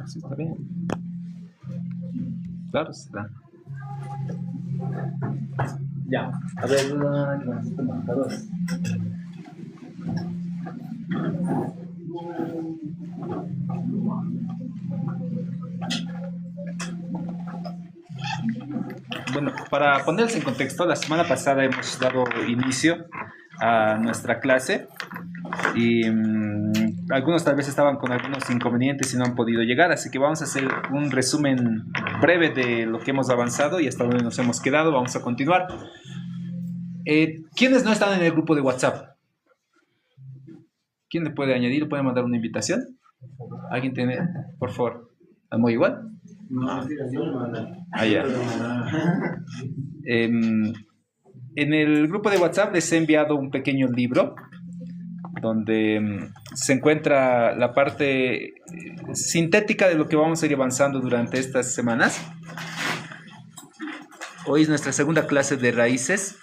Sí, está bien. Claro, está. Ya, a ver, necesito marcadores. Bueno, para ponerles en contexto, la semana pasada hemos dado inicio a nuestra clase y algunos tal vez estaban con algunos inconvenientes y no han podido llegar, así que vamos a hacer un resumen breve de lo que hemos avanzado y hasta donde nos hemos quedado. Vamos a continuar. ¿Quiénes no están en el grupo de WhatsApp? ¿Quién le puede añadir? ¿Le puede mandar una invitación? ¿Alguien tiene? Por favor. ¿Amo igual? No, yo me mando. Ah, ya. En el grupo de WhatsApp les he enviado un pequeño libro donde se encuentra la parte sintética de lo que vamos a ir avanzando durante estas semanas. Hoy es nuestra segunda clase de raíces.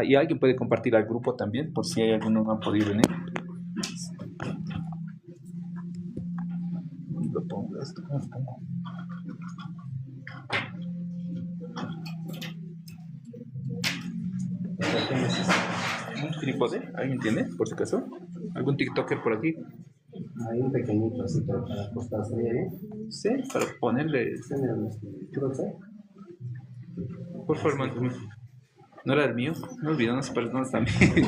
Y alguien puede compartir al grupo también, por si hay alguno que no ha podido venir. Lo pongo esto. ¿Un trípode? ¿Alguien tiene, por si acaso? ¿Algún TikToker por aquí? Hay un pequeñito así para acostarse ahí. Sí, para ponerle. ¿Qué va a hacer? Por favor, mándame. ¿No era el mío? No olvidamos, pero no está bien.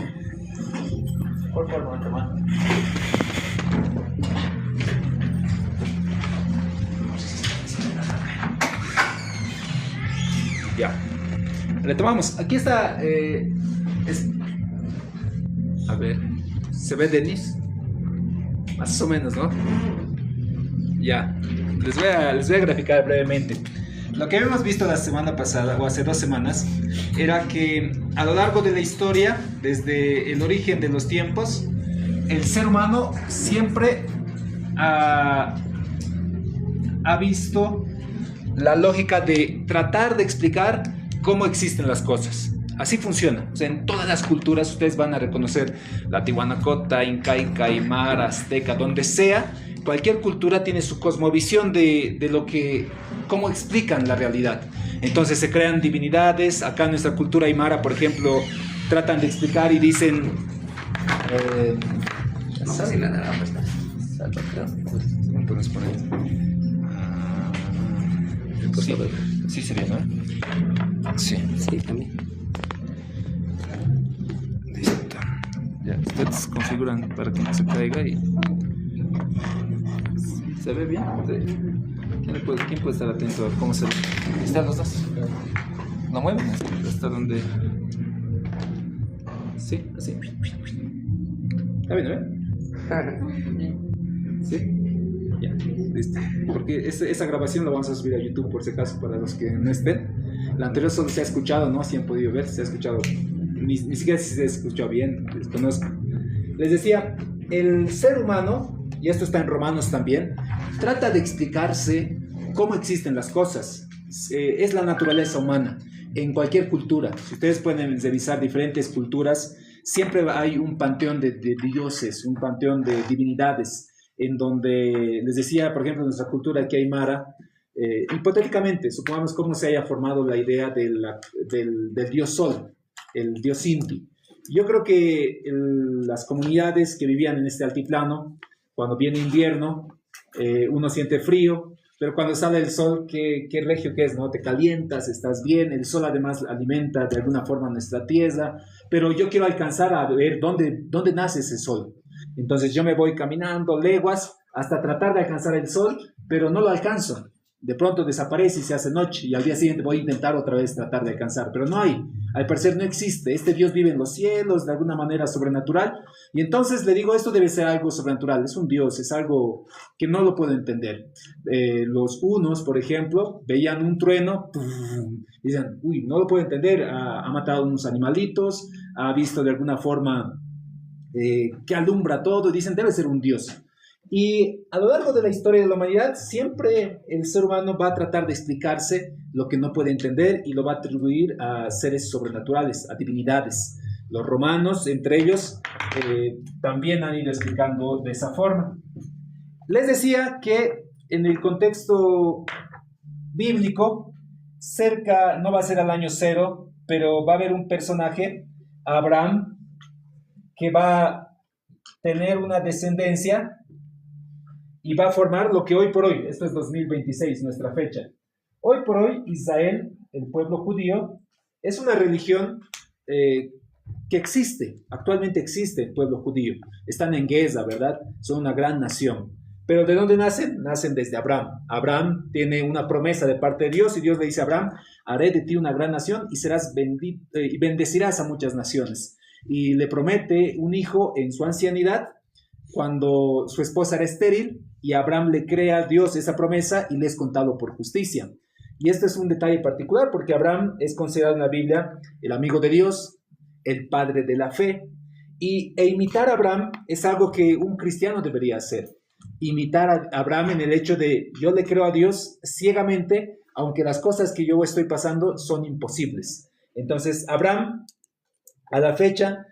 Por favor, mándame. Ya. Retomamos. Aquí está. A ver. ¿Se ve Denis? Más o menos, ¿no? Ya. Les voy a graficar brevemente. Lo que habíamos visto la semana pasada, o hace 2 semanas, era que a lo largo de la historia, desde el origen de los tiempos, el ser humano siempre ha visto la lógica de tratar de explicar cómo existen las cosas. Así funciona. O sea, en todas las culturas ustedes van a reconocer la tihuanacota, incaica, aymara, azteca, donde sea. Cualquier cultura tiene su cosmovisión de lo que, cómo explican la realidad. Entonces se crean divinidades. Acá en nuestra cultura aymara, por ejemplo, tratan de explicar y dicen... no sé si la nada, pues. ¿Cómo podemos poner? Sí, sí sería, ¿no? Sí. Sí, también. Listo. Ya, ustedes configuran para que no se caiga y... ¿Se ve bien? ¿Quién puede estar atento a cómo se ve? ¿Están los dos? ¿No mueven? ¿Hasta donde? Sí, así. ¿Está bien, no? ¿Sí? Ya, listo. Porque esa grabación la vamos a subir a YouTube por si acaso para los que no estén. La anterior solo se ha escuchado, ¿no? Si han podido ver, se ha escuchado. Ni siquiera si se escuchó bien, desconozco. Les decía, el ser humano, y esto está en Romanos también, trata de explicarse cómo existen las cosas. Es la naturaleza humana en cualquier cultura. Si ustedes pueden revisar diferentes culturas, siempre hay un panteón de dioses, un panteón de divinidades, en donde, les decía, por ejemplo, en nuestra cultura aquí aymara, hipotéticamente, supongamos cómo se haya formado la idea del dios Sol, el dios Inti. Yo creo que las comunidades que vivían en este altiplano, cuando viene invierno, uno siente frío, pero cuando sale el sol, qué regio que es, ¿no? Te calientas, estás bien, el sol además alimenta de alguna forma nuestra tierra, pero yo quiero alcanzar a ver dónde nace ese sol. Entonces yo me voy caminando leguas hasta tratar de alcanzar el sol, pero no lo alcanzo. De pronto desaparece y se hace noche y al día siguiente voy a intentar otra vez tratar de alcanzar, pero no hay, al parecer no existe. Este Dios vive en los cielos de alguna manera sobrenatural y entonces le digo, esto debe ser algo sobrenatural, es un Dios, es algo que no lo puedo entender. Los hunos, por ejemplo, veían un trueno y dicen, uy, no lo puedo entender, ha matado unos animalitos, ha visto de alguna forma que alumbra todo y dicen, debe ser un Dios. Y a lo largo de la historia de la humanidad, siempre el ser humano va a tratar de explicarse lo que no puede entender y lo va a atribuir a seres sobrenaturales, a divinidades. Los romanos, entre ellos, también han ido explicando de esa forma. Les decía que en el contexto bíblico, cerca, no va a ser al año 0, pero va a haber un personaje, Abraham, que va a tener una descendencia y va a formar lo que hoy por hoy, esto es 2026, nuestra fecha. Hoy por hoy, Israel, el pueblo judío, es una religión que existe, actualmente existe el pueblo judío. Están en Geza, ¿verdad? Son una gran nación. Pero ¿de dónde nacen? Nacen desde Abraham. Abraham tiene una promesa de parte de Dios y Dios le dice a Abraham, haré de ti una gran nación y serás bendito y bendecirás a muchas naciones. Y le promete un hijo en su ancianidad, cuando su esposa era estéril, y Abraham le crea a Dios esa promesa y le es contado por justicia. Y este es un detalle particular porque Abraham es considerado en la Biblia el amigo de Dios, el padre de la fe. E imitar a Abraham es algo que un cristiano debería hacer. Imitar a Abraham en el hecho de yo le creo a Dios ciegamente, aunque las cosas que yo estoy pasando son imposibles. Entonces Abraham a la fecha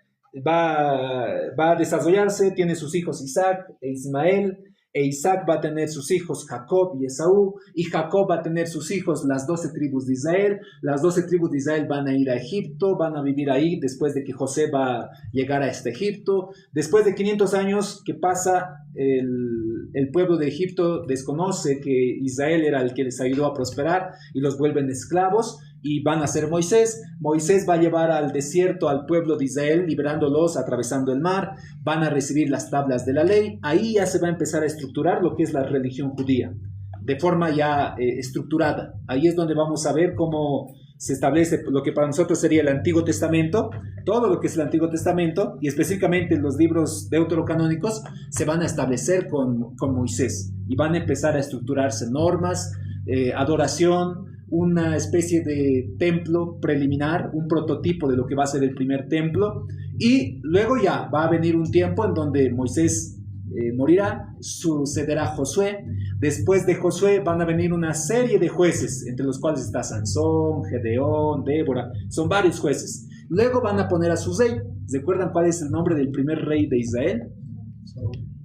va a desarrollarse, tiene sus hijos Isaac e Ismael, e Isaac va a tener sus hijos Jacob y Esaú, y Jacob va a tener sus hijos las 12 tribus de Israel. Las 12 tribus de Israel van a ir a Egipto, van a vivir ahí después de que José va a llegar a este Egipto. Después de 500 años que pasa, el pueblo de Egipto desconoce que Israel era el que les ayudó a prosperar y los vuelven esclavos. Y van a ser Moisés. Moisés va a llevar al desierto al pueblo de Israel, liberándolos, atravesando el mar. Van a recibir las tablas de la ley. Ahí ya se va a empezar a estructurar lo que es la religión judía, de forma ya estructurada. Ahí es donde vamos a ver cómo se establece lo que para nosotros sería el Antiguo Testamento. Todo lo que es el Antiguo Testamento, y específicamente los libros deuterocanónicos, se van a establecer con Moisés. Y van a empezar a estructurarse normas, adoración, una especie de templo preliminar, un prototipo de lo que va a ser el primer templo, y luego ya va a venir un tiempo en donde Moisés morirá, sucederá Josué. Después de Josué van a venir una serie de jueces, entre los cuales está Sansón, Gedeón, Débora, son varios jueces. Luego van a poner a su rey. ¿Recuerdan cuál es el nombre del primer rey de Israel?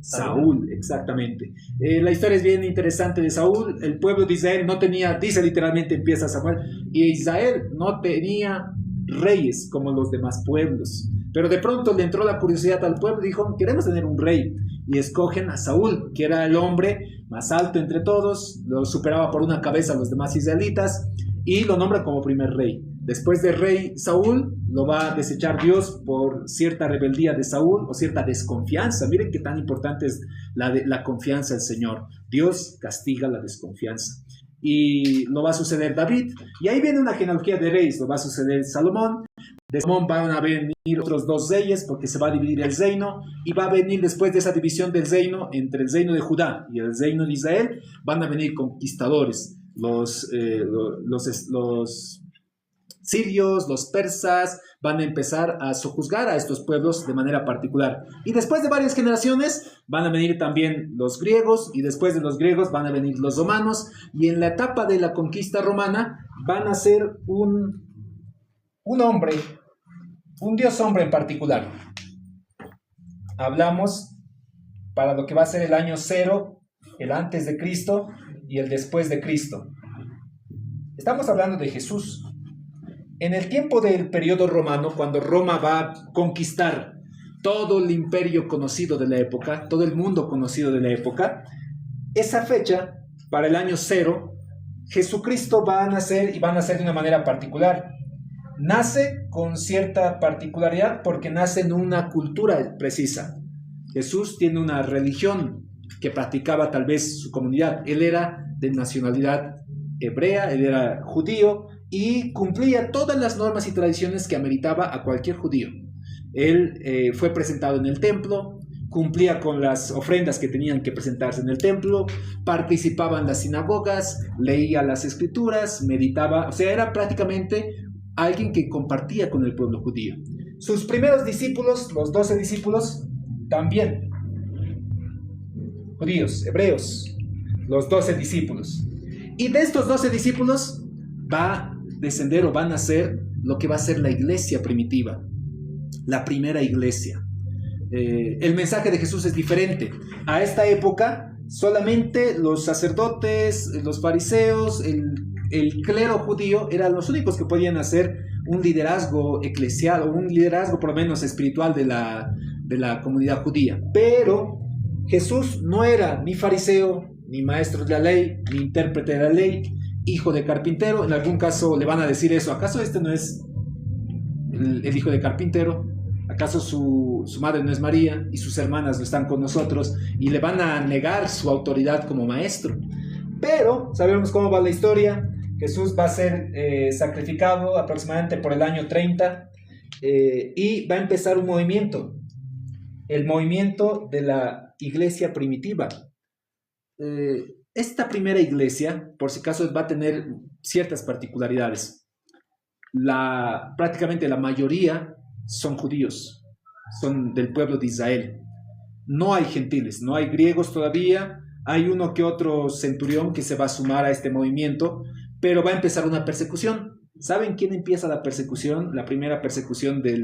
Saúl, exactamente. La historia es bien interesante de Saúl. El pueblo de Israel no tenía, dice literalmente, empieza Samuel, y Israel no tenía reyes como los demás pueblos. Pero de pronto le entró la curiosidad al pueblo y dijo, queremos tener un rey. Y escogen a Saúl, que era el hombre más alto entre todos, lo superaba por una cabeza a los demás israelitas, y lo nombra como primer rey. Después del rey Saúl, lo va a desechar Dios por cierta rebeldía de Saúl o cierta desconfianza. Miren qué tan importante es la confianza del Señor. Dios castiga la desconfianza. Y lo va a suceder David. Y ahí viene una genealogía de reyes. Lo va a suceder Salomón. De Salomón van a venir otros 2 reyes porque se va a dividir el reino. Y va a venir después de esa división del reino, entre el reino de Judá y el reino de Israel, van a venir conquistadores. Los sirios, los persas, van a empezar a sojuzgar a estos pueblos de manera particular. Y después de varias generaciones van a venir también los griegos, y después de los griegos van a venir los romanos, y en la etapa de la conquista romana van a ser un hombre, un dios hombre en particular. Hablamos para lo que va a ser el año 0, el antes de Cristo y el después de Cristo. Estamos hablando de Jesús. En el tiempo del periodo romano, cuando Roma va a conquistar todo el imperio conocido de la época, todo el mundo conocido de la época, esa fecha, para el año 0, Jesucristo va a nacer, y va a nacer de una manera particular. Nace con cierta particularidad porque nace en una cultura precisa. Jesús tiene una religión que practicaba tal vez su comunidad. Él era de nacionalidad hebrea, él era judío, y cumplía todas las normas y tradiciones que ameritaba a cualquier judío. Él fue presentado en el templo, cumplía con las ofrendas que tenían que presentarse en el templo, participaba en las sinagogas, leía las escrituras, meditaba, o sea, era prácticamente alguien que compartía con el pueblo judío. Sus primeros discípulos, los 12 discípulos, también. judíos, hebreos, los 12 discípulos. Y de estos 12 discípulos va a descender o va a nacer lo que va a ser la iglesia primitiva, la primera iglesia. El mensaje de Jesús es diferente. A esta época solamente los sacerdotes, los fariseos, el clero judío eran los únicos que podían hacer un liderazgo eclesial o un liderazgo por lo menos espiritual de la comunidad judía. Pero Jesús no era ni fariseo, ni maestro de la ley, ni intérprete de la ley, hijo de carpintero. En algún caso le van a decir eso: ¿acaso este no es el hijo de carpintero? ¿Acaso su madre no es María y sus hermanas no están con nosotros? Y le van a negar su autoridad como maestro. Pero sabemos cómo va la historia. Jesús va a ser sacrificado aproximadamente por el año 30 y va a empezar un movimiento, el movimiento de la iglesia primitiva. Esta primera iglesia, por si acaso, va a tener ciertas particularidades. Prácticamente la mayoría son judíos, son del pueblo de Israel. No hay gentiles, no hay griegos todavía. Hay uno que otro centurión que se va a sumar a este movimiento, pero va a empezar una persecución. ¿Saben quién empieza la persecución? La primera persecución de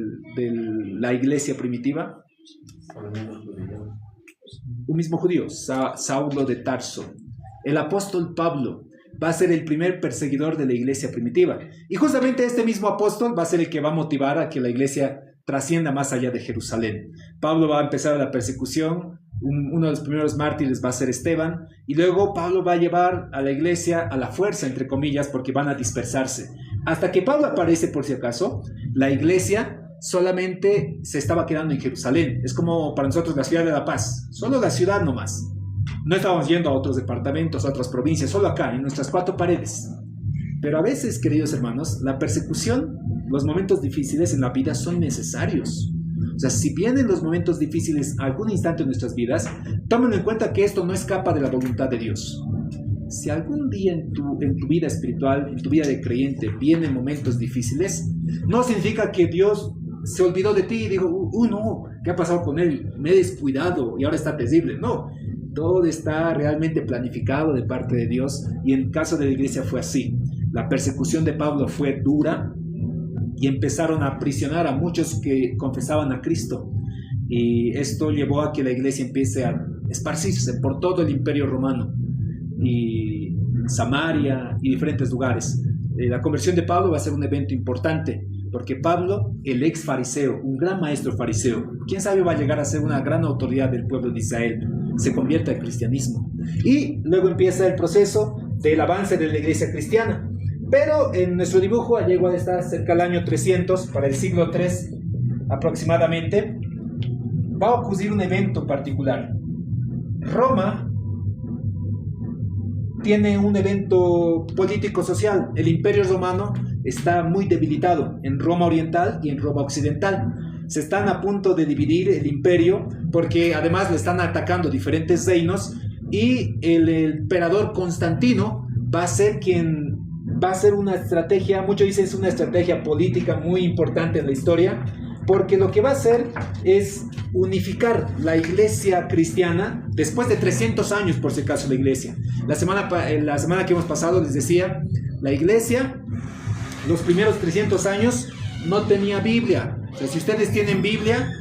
la iglesia primitiva. Un mismo judío, Saulo de Tarso. El apóstol Pablo va a ser el primer perseguidor de la iglesia primitiva. Y justamente este mismo apóstol va a ser el que va a motivar a que la iglesia trascienda más allá de Jerusalén. Pablo va a empezar la persecución. Uno de los primeros mártires va a ser Esteban. Y luego Pablo va a llevar a la iglesia a la fuerza, entre comillas, porque van a dispersarse. Hasta que Pablo aparece, por si acaso, la iglesia solamente se estaba quedando en Jerusalén. Es como para nosotros la ciudad de La Paz. Solo la ciudad nomás. No estábamos yendo a otros departamentos, a otras provincias, solo acá, en nuestras 4 paredes. Pero a veces, queridos hermanos, la persecución, los momentos difíciles en la vida son necesarios. O sea, si vienen los momentos difíciles a algún instante de nuestras vidas, tomen en cuenta que esto no escapa de la voluntad de Dios. Si algún día en tu vida espiritual, en tu vida de creyente, vienen momentos difíciles, no significa que Dios se olvidó de ti y dijo, no, ¿qué ha pasado con él? Me he descuidado y ahora está terrible. No, todo está realmente planificado de parte de Dios, y en el caso de la iglesia fue así. La persecución de Pablo fue dura y empezaron a aprisionar a muchos que confesaban a Cristo, y esto llevó a que la iglesia empiece a esparcirse por todo el imperio romano y Samaria y diferentes lugares. La conversión de Pablo va a ser un evento importante, porque Pablo, el ex fariseo, un gran maestro fariseo, quién sabe, va a llegar a ser una gran autoridad del pueblo de Israel, se convierte al cristianismo. Y luego empieza el proceso del avance de la iglesia cristiana. Pero en nuestro dibujo, allá igual está cerca del año 300, para el siglo III aproximadamente, va a ocurrir un evento particular. Roma tiene un evento político-social. El imperio romano está muy debilitado en Roma oriental y en Roma occidental. Se están a punto de dividir el imperio, porque además le están atacando diferentes reinos, y el emperador Constantino va a ser quien va a hacer una estrategia, muchos dicen es una estrategia política muy importante en la historia, porque lo que va a hacer es unificar la iglesia cristiana después de 300 años, por si acaso, la iglesia. La semana que hemos pasado les decía, la iglesia, los primeros 300 años no tenía Biblia. O sea, si ustedes tienen Biblia,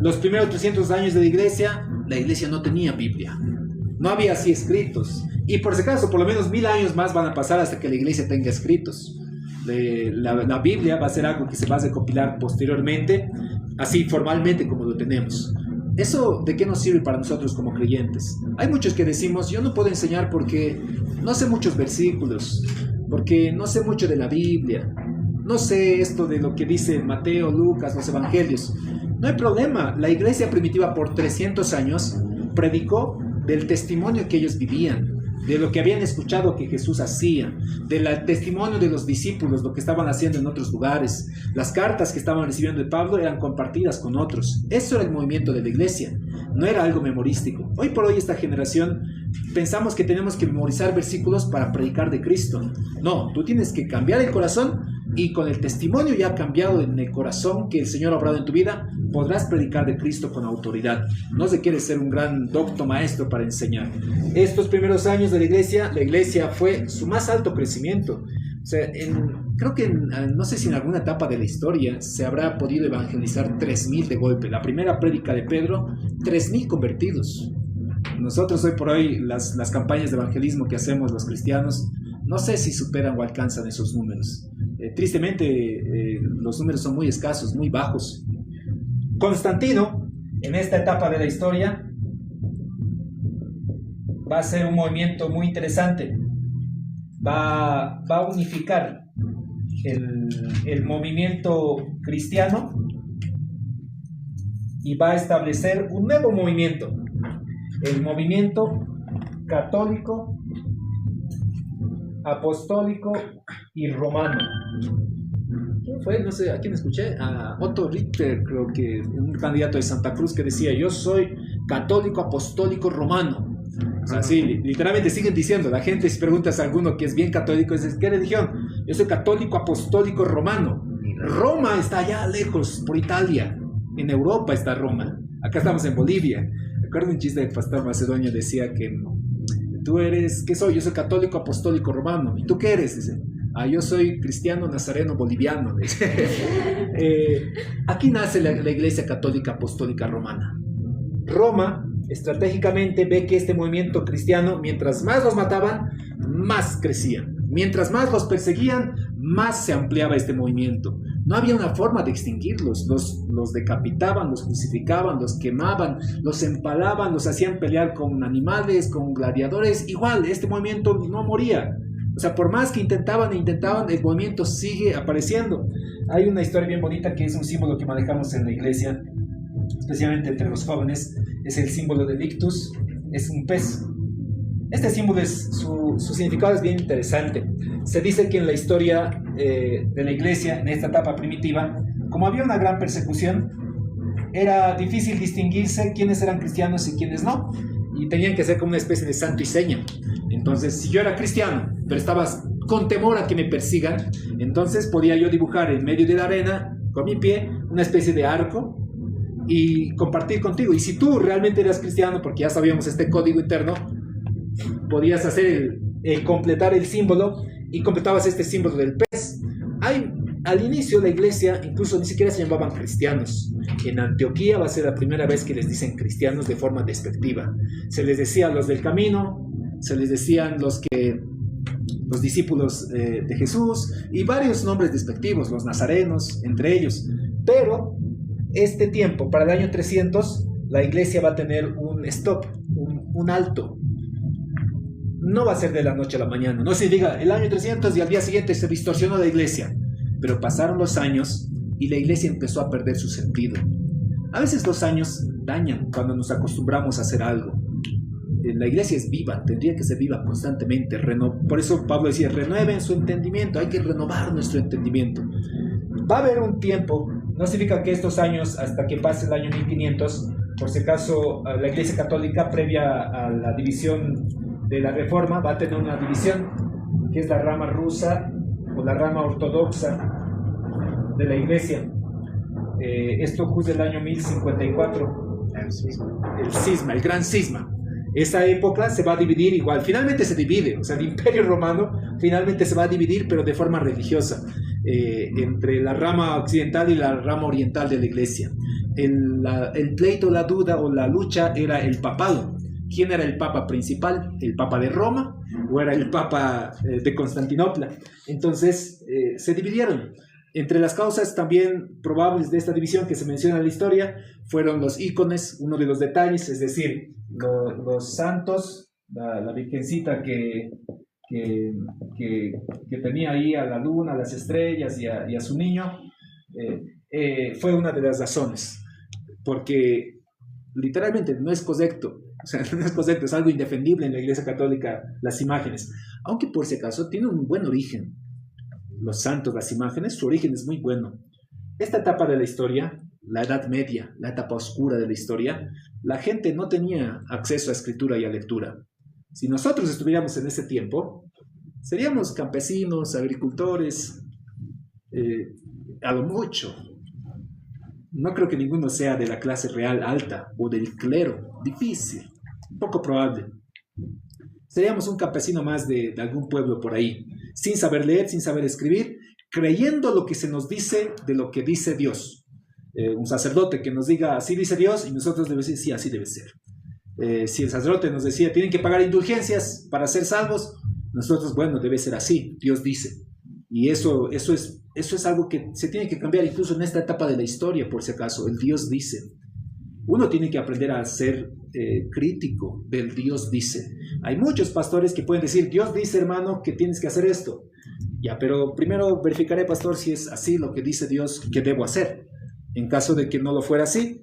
los primeros 300 años de la iglesia no tenía Biblia. No había así escritos. Y por si acaso, por lo menos 1000 años más van a pasar hasta que la iglesia tenga escritos. La Biblia va a ser algo que se va a recopilar posteriormente, así formalmente como lo tenemos. ¿Eso de qué nos sirve para nosotros como creyentes? Hay muchos que decimos, yo no puedo enseñar porque no sé muchos versículos, porque no sé mucho de la Biblia, no sé esto de lo que dice Mateo, Lucas, los evangelios. No hay problema, la iglesia primitiva por 300 años predicó del testimonio que ellos vivían, de lo que habían escuchado que Jesús hacía, del testimonio de los discípulos, lo que estaban haciendo en otros lugares. Las cartas que estaban recibiendo de Pablo eran compartidas con otros. Eso era el movimiento de la iglesia, no era algo memorístico. Hoy por hoy esta generación pensamos que tenemos que memorizar versículos para predicar de Cristo. No, tú tienes que cambiar el corazón, y con el testimonio ya cambiado en el corazón que el Señor ha obrado en tu vida, podrás predicar de Cristo con autoridad. No se quiere ser un gran docto maestro para enseñar. Estos primeros años de la iglesia fue su más alto crecimiento. O sea, creo que no sé si en alguna etapa de la historia se habrá podido evangelizar 3.000 de golpe. La primera prédica de Pedro, 3.000 convertidos. Nosotros hoy por hoy, las campañas de evangelismo que hacemos los cristianos, no sé si superan o alcanzan esos números. Tristemente, los números son muy escasos, muy bajos. Constantino, en esta etapa de la historia, va a ser un movimiento muy interesante. Va a unificar el movimiento cristiano y va a establecer un nuevo movimiento, el movimiento católico, apostólico y romano. ¿Quién fue? No sé, ¿a quién escuché? A Otto Richter, creo que un candidato de Santa Cruz, que decía: yo soy católico, apostólico, romano. O sea, sí, literalmente siguen diciendo. La gente, si preguntas a alguno que es bien católico, dices: ¿qué religión? Yo soy católico, apostólico, romano. Roma está allá lejos, por Italia. En Europa está Roma. Acá estamos en Bolivia. Recuerdo un chiste del pastor macedonio, decía que tú eres, ¿qué soy? Yo soy católico, apostólico, romano. ¿Y tú qué eres? Dice: yo soy cristiano, nazareno, boliviano. Aquí nace la iglesia católica, apostólica, romana. Roma estratégicamente ve que este movimiento cristiano, mientras más los mataban, más crecían. Mientras más los perseguían, más se ampliaba este movimiento. No había una forma de extinguirlos. Los decapitaban, los crucificaban, los quemaban, los empalaban, los hacían pelear con animales, con gladiadores. Igual, este movimiento no moría. O sea, por más que intentaban, el movimiento sigue apareciendo. Hay una historia bien bonita que es un símbolo que manejamos en la iglesia, especialmente entre los jóvenes. Es el símbolo del ictus, es un pez. Este símbolo, su significado es bien interesante. Se dice que en la historia de la iglesia, en esta etapa primitiva, como había una gran persecución, era difícil distinguirse quiénes eran cristianos y quiénes no, y tenían que ser como una especie de santo y seña. Entonces, si yo era cristiano, pero estaba con temor a que me persigan, entonces podía yo dibujar en medio de la arena, con mi pie, una especie de arco, y compartir contigo. Y si tú realmente eras cristiano, porque ya sabíamos este código interno, podías hacer completar el símbolo, y completabas este símbolo del pez. Al inicio la iglesia incluso ni siquiera se llamaban cristianos. En Antioquía va a ser la primera vez que les dicen cristianos de forma despectiva. Se les decía los del camino, se les decían los discípulos de Jesús, y varios nombres despectivos, los nazarenos, entre ellos. Pero este tiempo, para el año 300, la iglesia va a tener un stop, un alto. No va a ser de la noche a la mañana. No se diga el año 300 y al día siguiente se distorsionó la iglesia. Pero pasaron los años y la iglesia empezó a perder su sentido. A veces los años dañan cuando nos acostumbramos a hacer algo. La iglesia es viva, tendría que ser viva constantemente. Por eso Pablo decía: renueven su entendimiento, hay que renovar nuestro entendimiento. Va a haber un tiempo, no significa que estos años, hasta que pase el año 1500, por si acaso la iglesia católica, previa a la división de la Reforma, va a tener una división, que es la rama rusa o la rama ortodoxa de la iglesia. Esto ocurre el año 1054. El cisma, el gran cisma. Esa época se va a dividir igual. Finalmente se divide. O sea, el Imperio Romano finalmente se va a dividir, pero de forma religiosa, entre la rama occidental y la rama oriental de la iglesia. El pleito, la duda o la lucha era el papado. ¿Quién era el papa principal? ¿El papa de Roma o era el papa de Constantinopla? Entonces se dividieron. Entre las causas también probables de esta división que se menciona en la historia fueron los ícones, uno de los detalles, es decir, los santos, la virgencita que tenía ahí a la luna, a las estrellas y a su niño, fue una de las razones, porque literalmente no es correcto. O sea, no es correcto, es algo indefendible en la Iglesia Católica las imágenes, aunque por si acaso tiene un buen origen. Los santos, las imágenes, su origen es muy bueno. Esta etapa de la historia, la Edad Media, la etapa oscura de la historia, la gente no tenía acceso a escritura y a lectura. Si nosotros estuviéramos en ese tiempo, seríamos campesinos, agricultores, a lo mucho. No creo que ninguno sea de la clase real alta o del clero. Difícil, poco probable. Seríamos un campesino más de algún pueblo por ahí, sin saber leer, sin saber escribir, creyendo lo que se nos dice de lo que dice Dios. Un sacerdote que nos diga, así dice Dios, y nosotros debemos decir, sí, así debe ser. Si el sacerdote nos decía, tienen que pagar indulgencias para ser salvos, nosotros, bueno, debe ser así, Dios dice. Y eso es algo que se tiene que cambiar incluso en esta etapa de la historia, por si acaso. El Dios dice. Uno tiene que aprender a ser crítico del Dios dice. Hay muchos pastores que pueden decir, Dios dice, hermano, que tienes que hacer esto. Ya, pero primero verificaré, pastor, si es así lo que dice Dios que debo hacer. En caso de que no lo fuera así,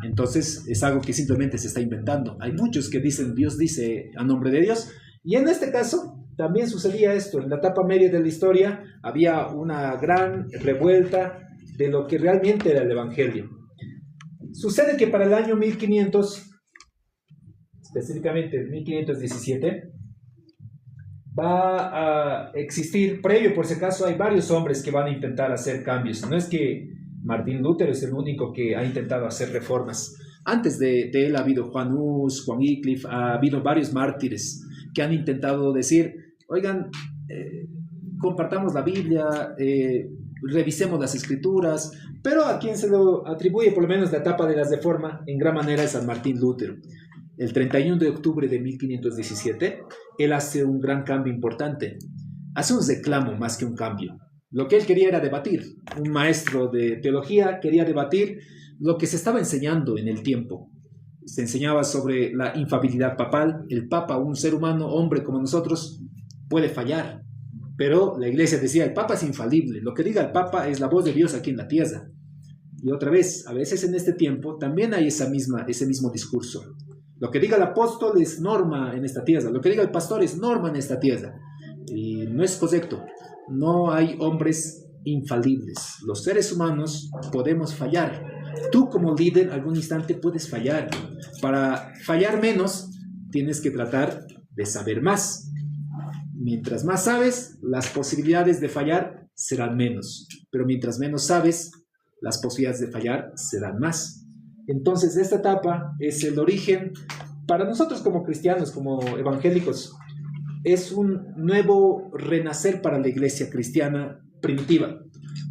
entonces es algo que simplemente se está inventando. Hay muchos que dicen, Dios dice a nombre de Dios. Y en este caso también sucedía esto. En la etapa media de la historia había una gran revuelta de lo que realmente era el Evangelio. Sucede que para el año 1500, específicamente 1517, va a existir, previo por si acaso, hay varios hombres que van a intentar hacer cambios. No es que Martín Lutero es el único que ha intentado hacer reformas. Antes de él ha habido Juan Hus, Juan Wycliffe, ha habido varios mártires que han intentado decir, oigan, compartamos la Biblia, revisemos las escrituras, pero a quien se lo atribuye por lo menos la etapa de la Reforma en gran manera es a Martín Lutero. El 31 de octubre de 1517, él hace un gran cambio importante, hace un reclamo más que un cambio. Lo que él quería era debatir. Un maestro de teología quería debatir lo que se estaba enseñando en el tiempo. Se enseñaba sobre la infalibilidad papal. El Papa, un ser humano, hombre como nosotros, puede fallar. Pero la Iglesia decía, el Papa es infalible. Lo que diga el Papa es la voz de Dios aquí en la tierra. Y otra vez, a veces en este tiempo también hay ese mismo discurso. Lo que diga el apóstol es norma en esta tierra. Lo que diga el pastor es norma en esta tierra. Y no es correcto. No hay hombres infalibles. Los seres humanos podemos fallar. Tú como líder algún instante puedes fallar. Para fallar menos, tienes que tratar de saber más. Mientras más sabes, las posibilidades de fallar serán menos. Pero mientras menos sabes, las posibilidades de fallar serán más. Entonces, esta etapa es el origen, para nosotros como cristianos, como evangélicos, es un nuevo renacer para la iglesia cristiana primitiva,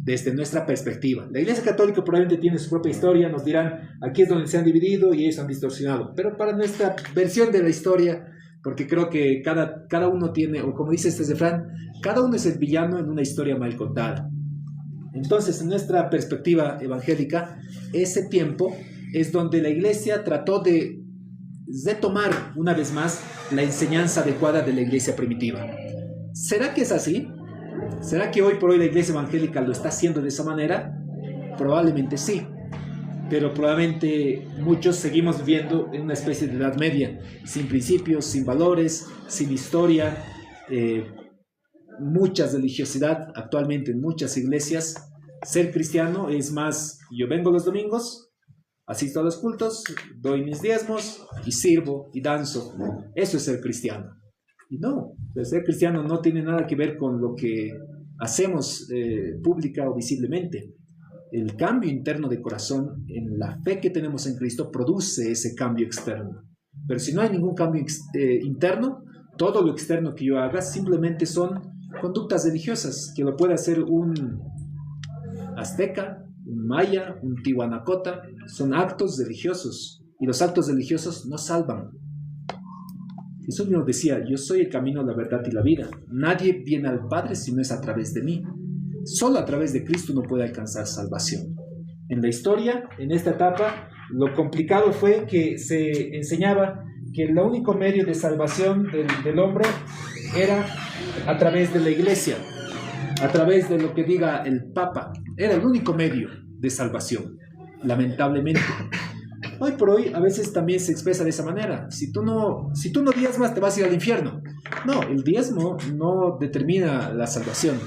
desde nuestra perspectiva. La iglesia católica probablemente tiene su propia historia, nos dirán, aquí es donde se han dividido y ellos han distorsionado. Pero para nuestra versión de la historia, porque creo que cada uno tiene, o como dice este refrán, cada uno es el villano en una historia mal contada. Entonces, en nuestra perspectiva evangélica, ese tiempo es donde la iglesia trató de retomar una vez más la enseñanza adecuada de la iglesia primitiva. ¿Será que es así? ¿Será que hoy por hoy la iglesia evangélica lo está haciendo de esa manera? Probablemente sí, pero probablemente muchos seguimos viviendo en una especie de edad media, sin principios, sin valores, sin historia, mucha religiosidad actualmente en muchas iglesias. Ser cristiano es más, yo vengo los domingos, asisto a los cultos, doy mis diezmos y sirvo y danzo. Eso es ser cristiano. Y no, el ser cristiano no tiene nada que ver con lo que hacemos pública o visiblemente. El cambio interno de corazón en la fe que tenemos en Cristo produce ese cambio externo. Pero si no hay ningún cambio interno, todo lo externo que yo haga simplemente son conductas religiosas, que lo puede hacer un azteca, un maya, un tihuanacota. Son actos religiosos, y los actos religiosos no salvan. Jesús nos decía, yo soy el camino, la verdad y la vida. Nadie viene al Padre si no es a través de mí. Solo a través de Cristo uno puede alcanzar salvación. En la historia, en esta etapa, lo complicado fue que se enseñaba que el único medio de salvación del hombre era a través de la iglesia, a través de lo que diga el Papa. Era el único medio de salvación, lamentablemente. Hoy por hoy a veces también se expresa de esa manera. Si tú no diezmas, te vas a ir al infierno. No, el diezmo no determina la salvación,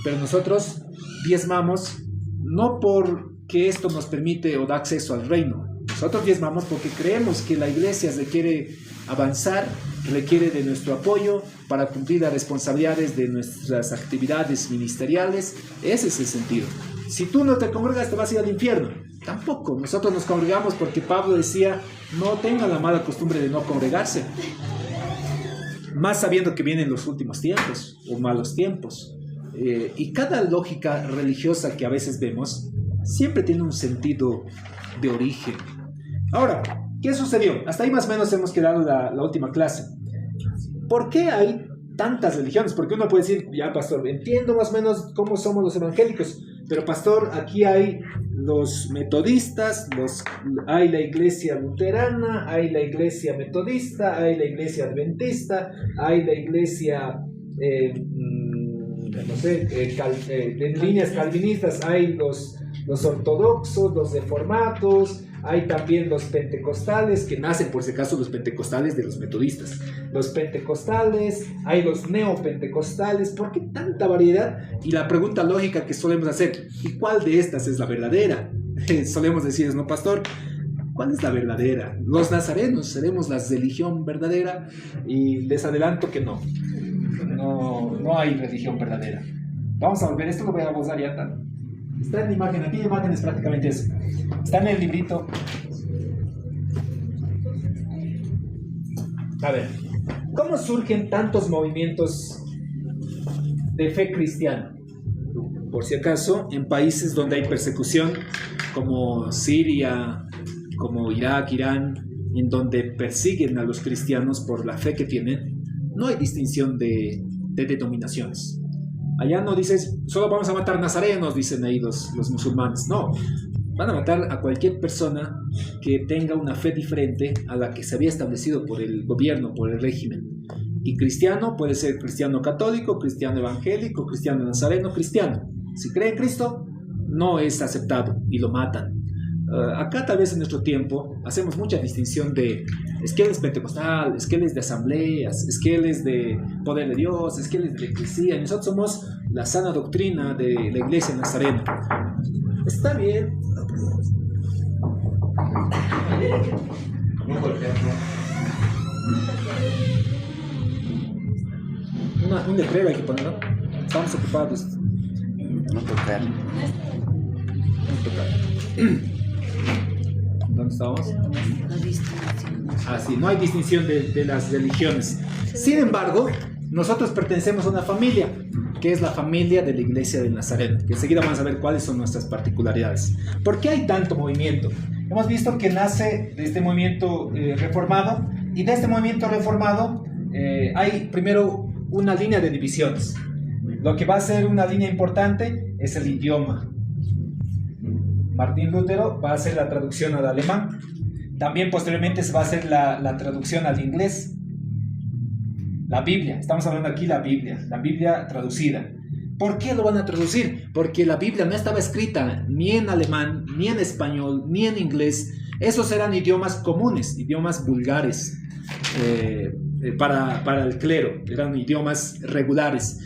pero nosotros diezmamos no porque esto nos permite o da acceso al reino. Nosotros diezmamos porque creemos que la iglesia requiere avanzar, requiere de nuestro apoyo para cumplir las responsabilidades de nuestras actividades ministeriales. Ese es el sentido. si tú no te congregas te vas a ir al infierno. Tampoco, nosotros nos congregamos porque Pablo decía, no tengan la mala costumbre de no congregarse. Más sabiendo que vienen los últimos tiempos o malos tiempos. Y cada lógica religiosa que a veces vemos siempre tiene un sentido de origen. Ahora, ¿qué sucedió? Hasta ahí más o menos hemos quedado la última clase. ¿Por qué hay tantas religiones? Porque uno puede decir, ya pastor, entiendo más o menos cómo somos los evangélicos, pero pastor, aquí hay los metodistas, hay la iglesia luterana, hay la iglesia metodista, hay la iglesia adventista, hay la iglesia, en líneas calvinistas, hay los ortodoxos, los reformados, hay también los pentecostales, que nacen por si acaso los pentecostales de los metodistas, los pentecostales, hay los neopentecostales. ¿Por qué tanta variedad? Y la pregunta lógica que solemos hacer, ¿y cuál de estas es la verdadera? Solemos decir, ¿no, pastor? ¿Cuál es la verdadera? Los nazarenos seremos la religión verdadera, y les adelanto que no hay religión verdadera. Vamos a volver, esto lo voy a abordar ya tan. Está en la imagen, aquí la imagen es prácticamente eso. Está en el librito. A ver, ¿cómo surgen tantos movimientos de fe cristiana? Por si acaso, en países donde hay persecución, como Siria, como Irak, Irán, en donde persiguen a los cristianos por la fe que tienen, no hay distinción de denominaciones. Allá no dices, solo vamos a matar nazarenos, dicen ahí los musulmanes. No, van a matar a cualquier persona que tenga una fe diferente a la que se había establecido por el gobierno, por el régimen. Y cristiano puede ser cristiano católico, cristiano evangélico, cristiano nazareno, cristiano. Si cree en Cristo, no es aceptado y lo matan. Acá tal vez en nuestro tiempo hacemos mucha distinción de es que él es pentecostal, es que él es de asambleas, es que él es de poder de Dios, es que él es de la iglesia. Nosotros somos la sana doctrina de la iglesia nazarena. Está bien. Un letrero hay que poner, ¿no? Estamos ocupados. No tocar. ¿Dónde estamos? Sí, no hay distinción de las religiones. Sin embargo, nosotros pertenecemos a una familia, que es la familia de la Iglesia del Nazareno, que enseguida vamos a ver cuáles son nuestras particularidades. ¿Por qué hay tanto movimiento? Hemos visto que nace de este movimiento reformado, y de este movimiento reformado hay primero una línea de divisiones. Lo que va a ser una línea importante es el idioma. Martín Lutero va a hacer la traducción al alemán. También posteriormente se va a hacer la traducción al inglés. La Biblia, estamos hablando aquí la Biblia traducida. ¿Por qué lo van a traducir? Porque la Biblia no estaba escrita ni en alemán, ni en español, ni en inglés. Esos eran idiomas comunes, idiomas vulgares para el clero, eran idiomas regulares.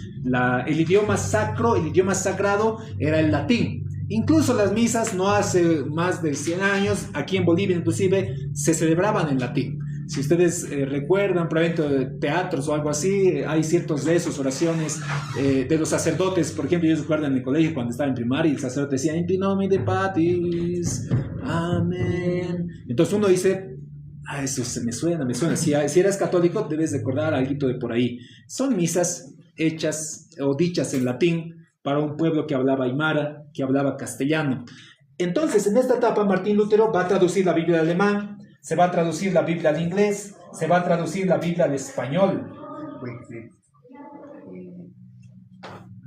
El idioma sacro, el idioma sagrado era el latín. Incluso las misas no hace más de 100 años, aquí en Bolivia inclusive, se celebraban en latín. Si ustedes recuerdan, por ejemplo, teatros o algo así, hay ciertos rezos, oraciones de los sacerdotes. Por ejemplo, yo recuerdo en el colegio cuando estaba en primaria, el sacerdote decía, in nomine Patris, amén. Entonces uno dice, eso me suena. Si eres católico, debes recordar algo de por ahí. Son misas hechas o dichas en latín, para un pueblo que hablaba aymara, que hablaba castellano. Entonces, en esta etapa, Martín Lutero va a traducir la Biblia al alemán, se va a traducir la Biblia al inglés, se va a traducir la Biblia al español.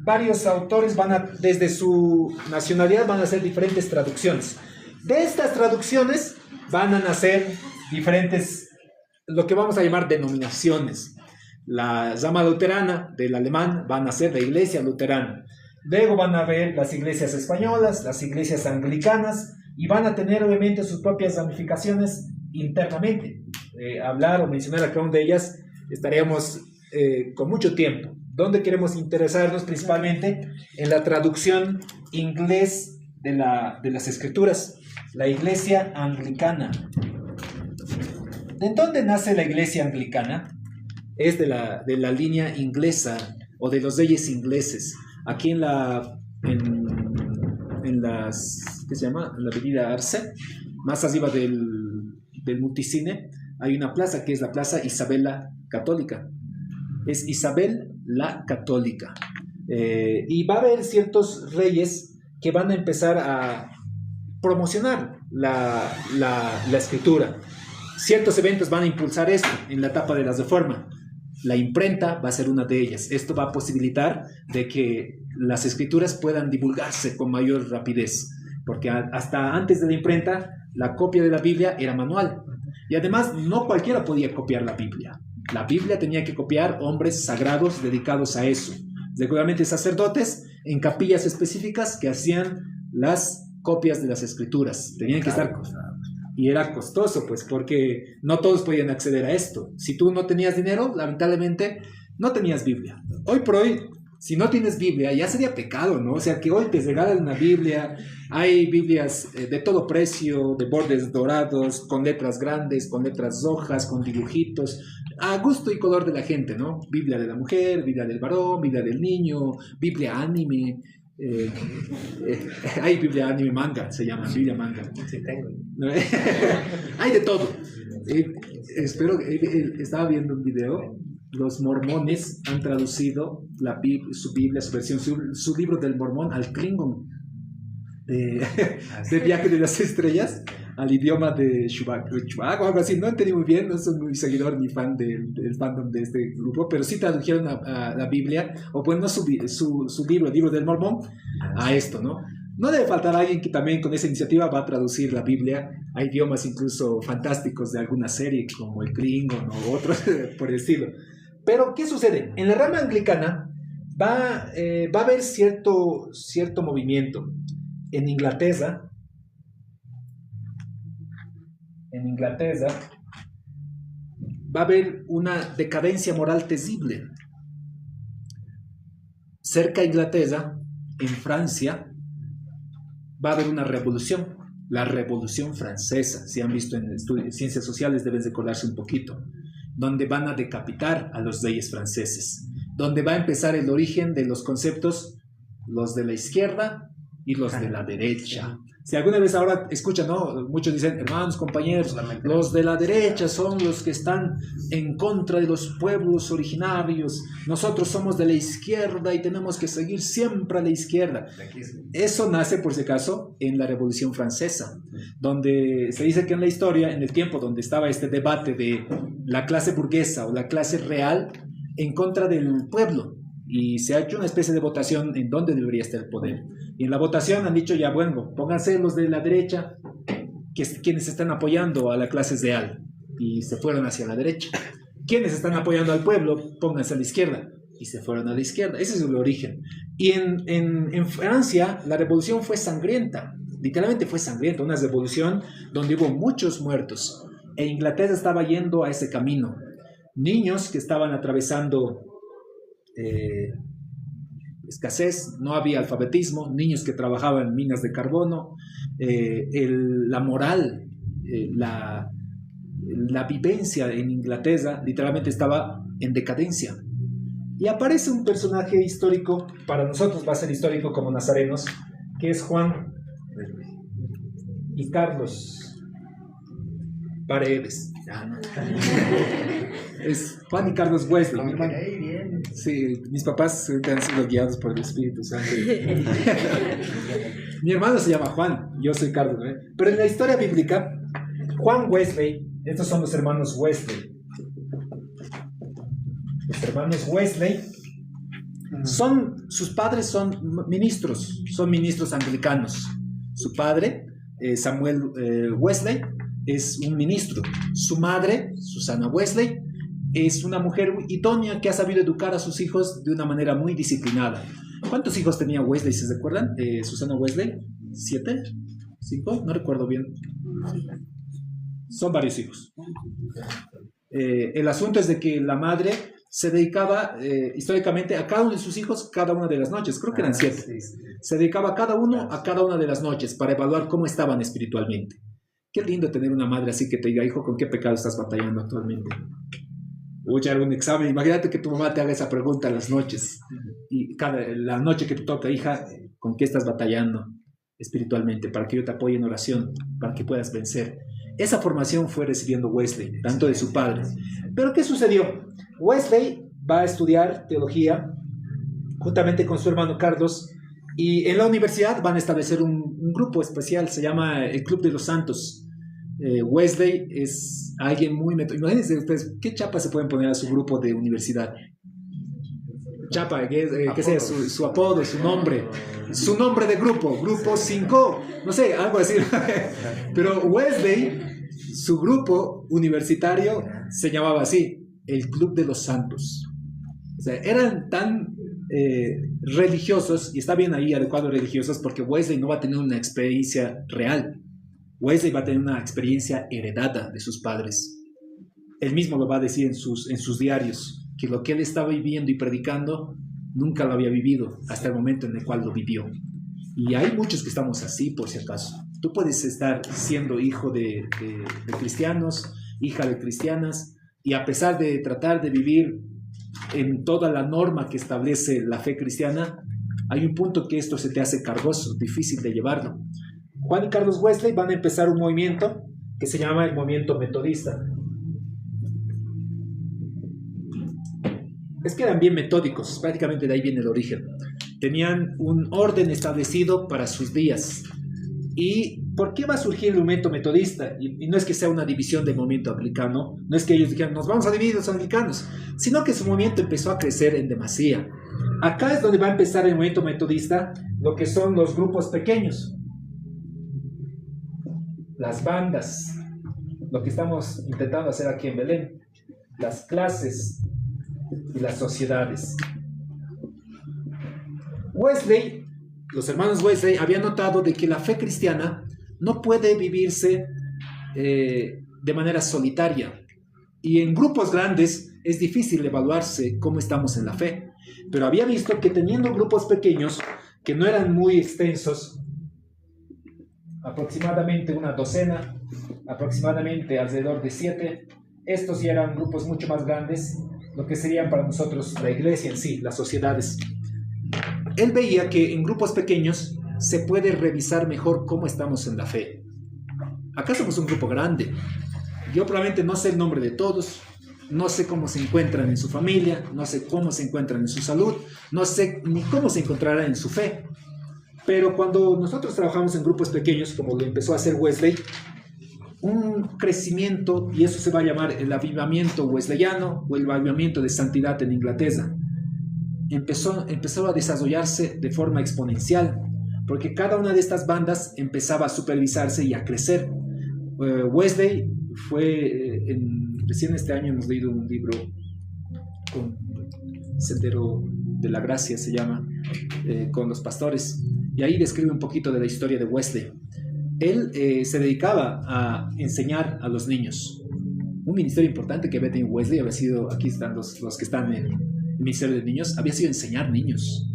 Varios autores desde su nacionalidad, van a hacer diferentes traducciones. De estas traducciones van a nacer diferentes, lo que vamos a llamar denominaciones. La rama luterana del alemán van a ser la iglesia luterana. Luego van a ver las iglesias españolas, las iglesias anglicanas, y van a tener obviamente sus propias ramificaciones internamente. Hablar o mencionar a cada una de ellas estaríamos con mucho tiempo. ¿Dónde queremos interesarnos? Principalmente en la traducción inglés de las escrituras, la iglesia anglicana. ¿De dónde nace la iglesia anglicana? Es de la línea inglesa o de los reyes ingleses. Aquí en ¿qué se llama? La avenida Arce, más arriba del multicine, hay una plaza que es la Plaza Isabel la Católica. Es Isabel la Católica. Y va a haber ciertos reyes que van a empezar a promocionar la escritura. Ciertos eventos van a impulsar esto en la etapa de la reforma. La imprenta va a ser una de ellas. Esto va a posibilitar de que las escrituras puedan divulgarse con mayor rapidez, porque hasta antes de la imprenta la copia de la Biblia era manual, y además no cualquiera podía copiar la Biblia. La Biblia tenía que copiar hombres sagrados dedicados a eso, seguramente sacerdotes en capillas específicas que hacían las copias de las escrituras. Tenían que estar, y era costoso, pues, porque no todos podían acceder a esto. Si tú no tenías dinero, lamentablemente no tenías Biblia. Hoy por hoy, si no tienes Biblia, ya sería pecado, ¿no? O sea, que hoy te regalan una Biblia. Hay Biblias de todo precio, de bordes dorados, con letras grandes, con letras rojas, con dibujitos, a gusto y color de la gente, ¿no? Biblia de la mujer, Biblia del varón, Biblia del niño, Biblia anime. Hay Biblia anime manga, se llama Biblia manga. Sí, tengo. Hay de todo. Estaba viendo un video. Los mormones han traducido su Biblia, su versión, su libro del mormón al Klingon, de Viaje de las Estrellas, al idioma de Chewbacca o algo así. No entendí muy bien, no soy muy seguidor ni fan del fandom de este grupo, pero sí tradujeron a la Biblia, o bueno, su libro, el libro del mormón, a esto, ¿no? No debe faltar alguien que también con esa iniciativa va a traducir la Biblia a idiomas incluso fantásticos de alguna serie, como el Klingon o otros por el estilo. Pero, ¿qué sucede? En la rama anglicana va a haber cierto movimiento. En Inglaterra va a haber una decadencia moral terrible. Cerca de Inglaterra, en Francia, va a haber una revolución, la Revolución Francesa. Si han visto en ciencias sociales, deben recordarse un poquito, donde van a decapitar a los reyes franceses, donde va a empezar el origen de los conceptos, los de la izquierda y los de la derecha. Si alguna vez ahora escuchan, ¿no? Muchos dicen, hermanos, compañeros, los de la derecha son los que están en contra de los pueblos originarios, nosotros somos de la izquierda y tenemos que seguir siempre a la izquierda. Eso nace, por si acaso, en la Revolución Francesa, donde se dice que en la historia, en el tiempo donde estaba este debate de la clase burguesa o la clase real en contra del pueblo, y se ha hecho una especie de votación en dónde debería estar el poder. Y en la votación han dicho, ya bueno, pónganse los de la derecha, quienes están apoyando a la clase real, y se fueron hacia la derecha. Quienes están apoyando al pueblo, pónganse a la izquierda, y se fueron a la izquierda. Ese es el origen. Y en Francia la revolución fue sangrienta, literalmente fue sangrienta, una revolución donde hubo muchos muertos, e Inglaterra estaba yendo a ese camino. Niños que estaban atravesando escasez, no había alfabetismo, niños que trabajaban en minas de carbono, la moral, la vivencia en Inglaterra literalmente estaba en decadencia. Y aparece un personaje histórico, para nosotros va a ser histórico como nazarenos, que es Juan y Carlos Paredes. Es Juan y Carlos Wesley. Sí, mis papás han sido guiados por el Espíritu Santo. Mi hermano se llama Juan, yo soy Carlos, ¿eh? Pero en la historia bíblica, Juan Wesley, estos son los hermanos Wesley. Los hermanos Wesley sus padres son ministros anglicanos. Su padre, Samuel Wesley, es un ministro. Su madre, Susana Wesley, es una mujer idónea que ha sabido educar a sus hijos de una manera muy disciplinada. ¿Cuántos hijos tenía Wesley, si se recuerdan? Susana Wesley, ¿7? ¿5? No recuerdo bien. Son varios hijos. El asunto es de que la madre se dedicaba históricamente a cada uno de sus hijos cada una de las noches. Creo que eran 7. Se dedicaba a cada uno a cada una de las noches para evaluar cómo estaban espiritualmente. Qué lindo tener una madre así que te diga, hijo, ¿con qué pecado estás batallando actualmente? Voy a echar un examen. Imagínate que tu mamá te haga esa pregunta a las noches. Y la noche que te toca, hija, ¿con qué estás batallando? espiritualmente, para que yo te apoye en oración, para que puedas vencer. Esa formación fue recibiendo Wesley, tanto de su padre. Pero ¿qué sucedió? Wesley va a estudiar teología juntamente con su hermano Carlos, y en la universidad van a establecer un grupo especial, se llama el Club de los Santos. Wesley es alguien muy metódico. Imagínense ustedes, ¿qué chapa se pueden poner a su grupo de universidad? Chapa, que sea su apodo, su nombre de grupo 5, no sé, algo así. Pero Wesley, su grupo universitario se llamaba así, el Club de los Santos. O sea, eran tan religiosos, y está bien ahí adecuado religiosos, porque Wesley no va a tener una experiencia real. Wesley va a tener una experiencia heredada de sus padres. Él mismo lo va a decir en sus diarios, que lo que él estaba viviendo y predicando nunca lo había vivido hasta el momento en el cual lo vivió. Y hay muchos que estamos así, por si acaso. Tú puedes estar siendo hijo de cristianos, hija de cristianas, y a pesar de tratar de vivir en toda la norma que establece la fe cristiana, hay un punto que esto se te hace cargoso, difícil de llevarlo. Juan y Carlos Wesley van a empezar un movimiento que se llama el movimiento metodista. Es que eran bien metódicos, prácticamente de ahí viene el origen. Tenían un orden establecido para sus días. ¿Y por qué va a surgir el movimiento metodista? Y no es que sea una división del movimiento anglicano, no es que ellos dijeran, nos vamos a dividir los anglicanos, sino que su movimiento empezó a crecer en demasía. Acá es donde va a empezar el movimiento metodista, lo que son los grupos pequeños, las bandas, lo que estamos intentando hacer aquí en Belén, las clases y las sociedades. Wesley, los hermanos Wesley, habían notado de que la fe cristiana no puede vivirse de manera solitaria, y en grupos grandes es difícil evaluarse cómo estamos en la fe, pero había visto que teniendo grupos pequeños que no eran muy extensos, aproximadamente una docena, aproximadamente alrededor de 7, estos ya eran grupos mucho más grandes, lo que serían para nosotros la iglesia en sí, las sociedades. Él veía que en grupos pequeños se puede revisar mejor cómo estamos en la fe. Acá somos un grupo grande. Yo probablemente no sé el nombre de todos, no sé cómo se encuentran en su familia, no sé cómo se encuentran en su salud, no sé ni cómo se encontrarán en su fe. Pero cuando nosotros trabajamos en grupos pequeños, como lo empezó a hacer Wesley, un crecimiento, y eso se va a llamar el avivamiento wesleyano o el avivamiento de santidad en Inglaterra, empezó a desarrollarse de forma exponencial, porque cada una de estas bandas empezaba a supervisarse y a crecer. Wesley fue, recién este año hemos leído un libro con Sendero de la Gracia, se llama, con los pastores, y ahí describe un poquito de la historia de Wesley. Él se dedicaba a enseñar a los niños. Un ministerio importante que había tenido Wesley había sido, aquí están los que están en el ministerio de niños, había sido enseñar niños.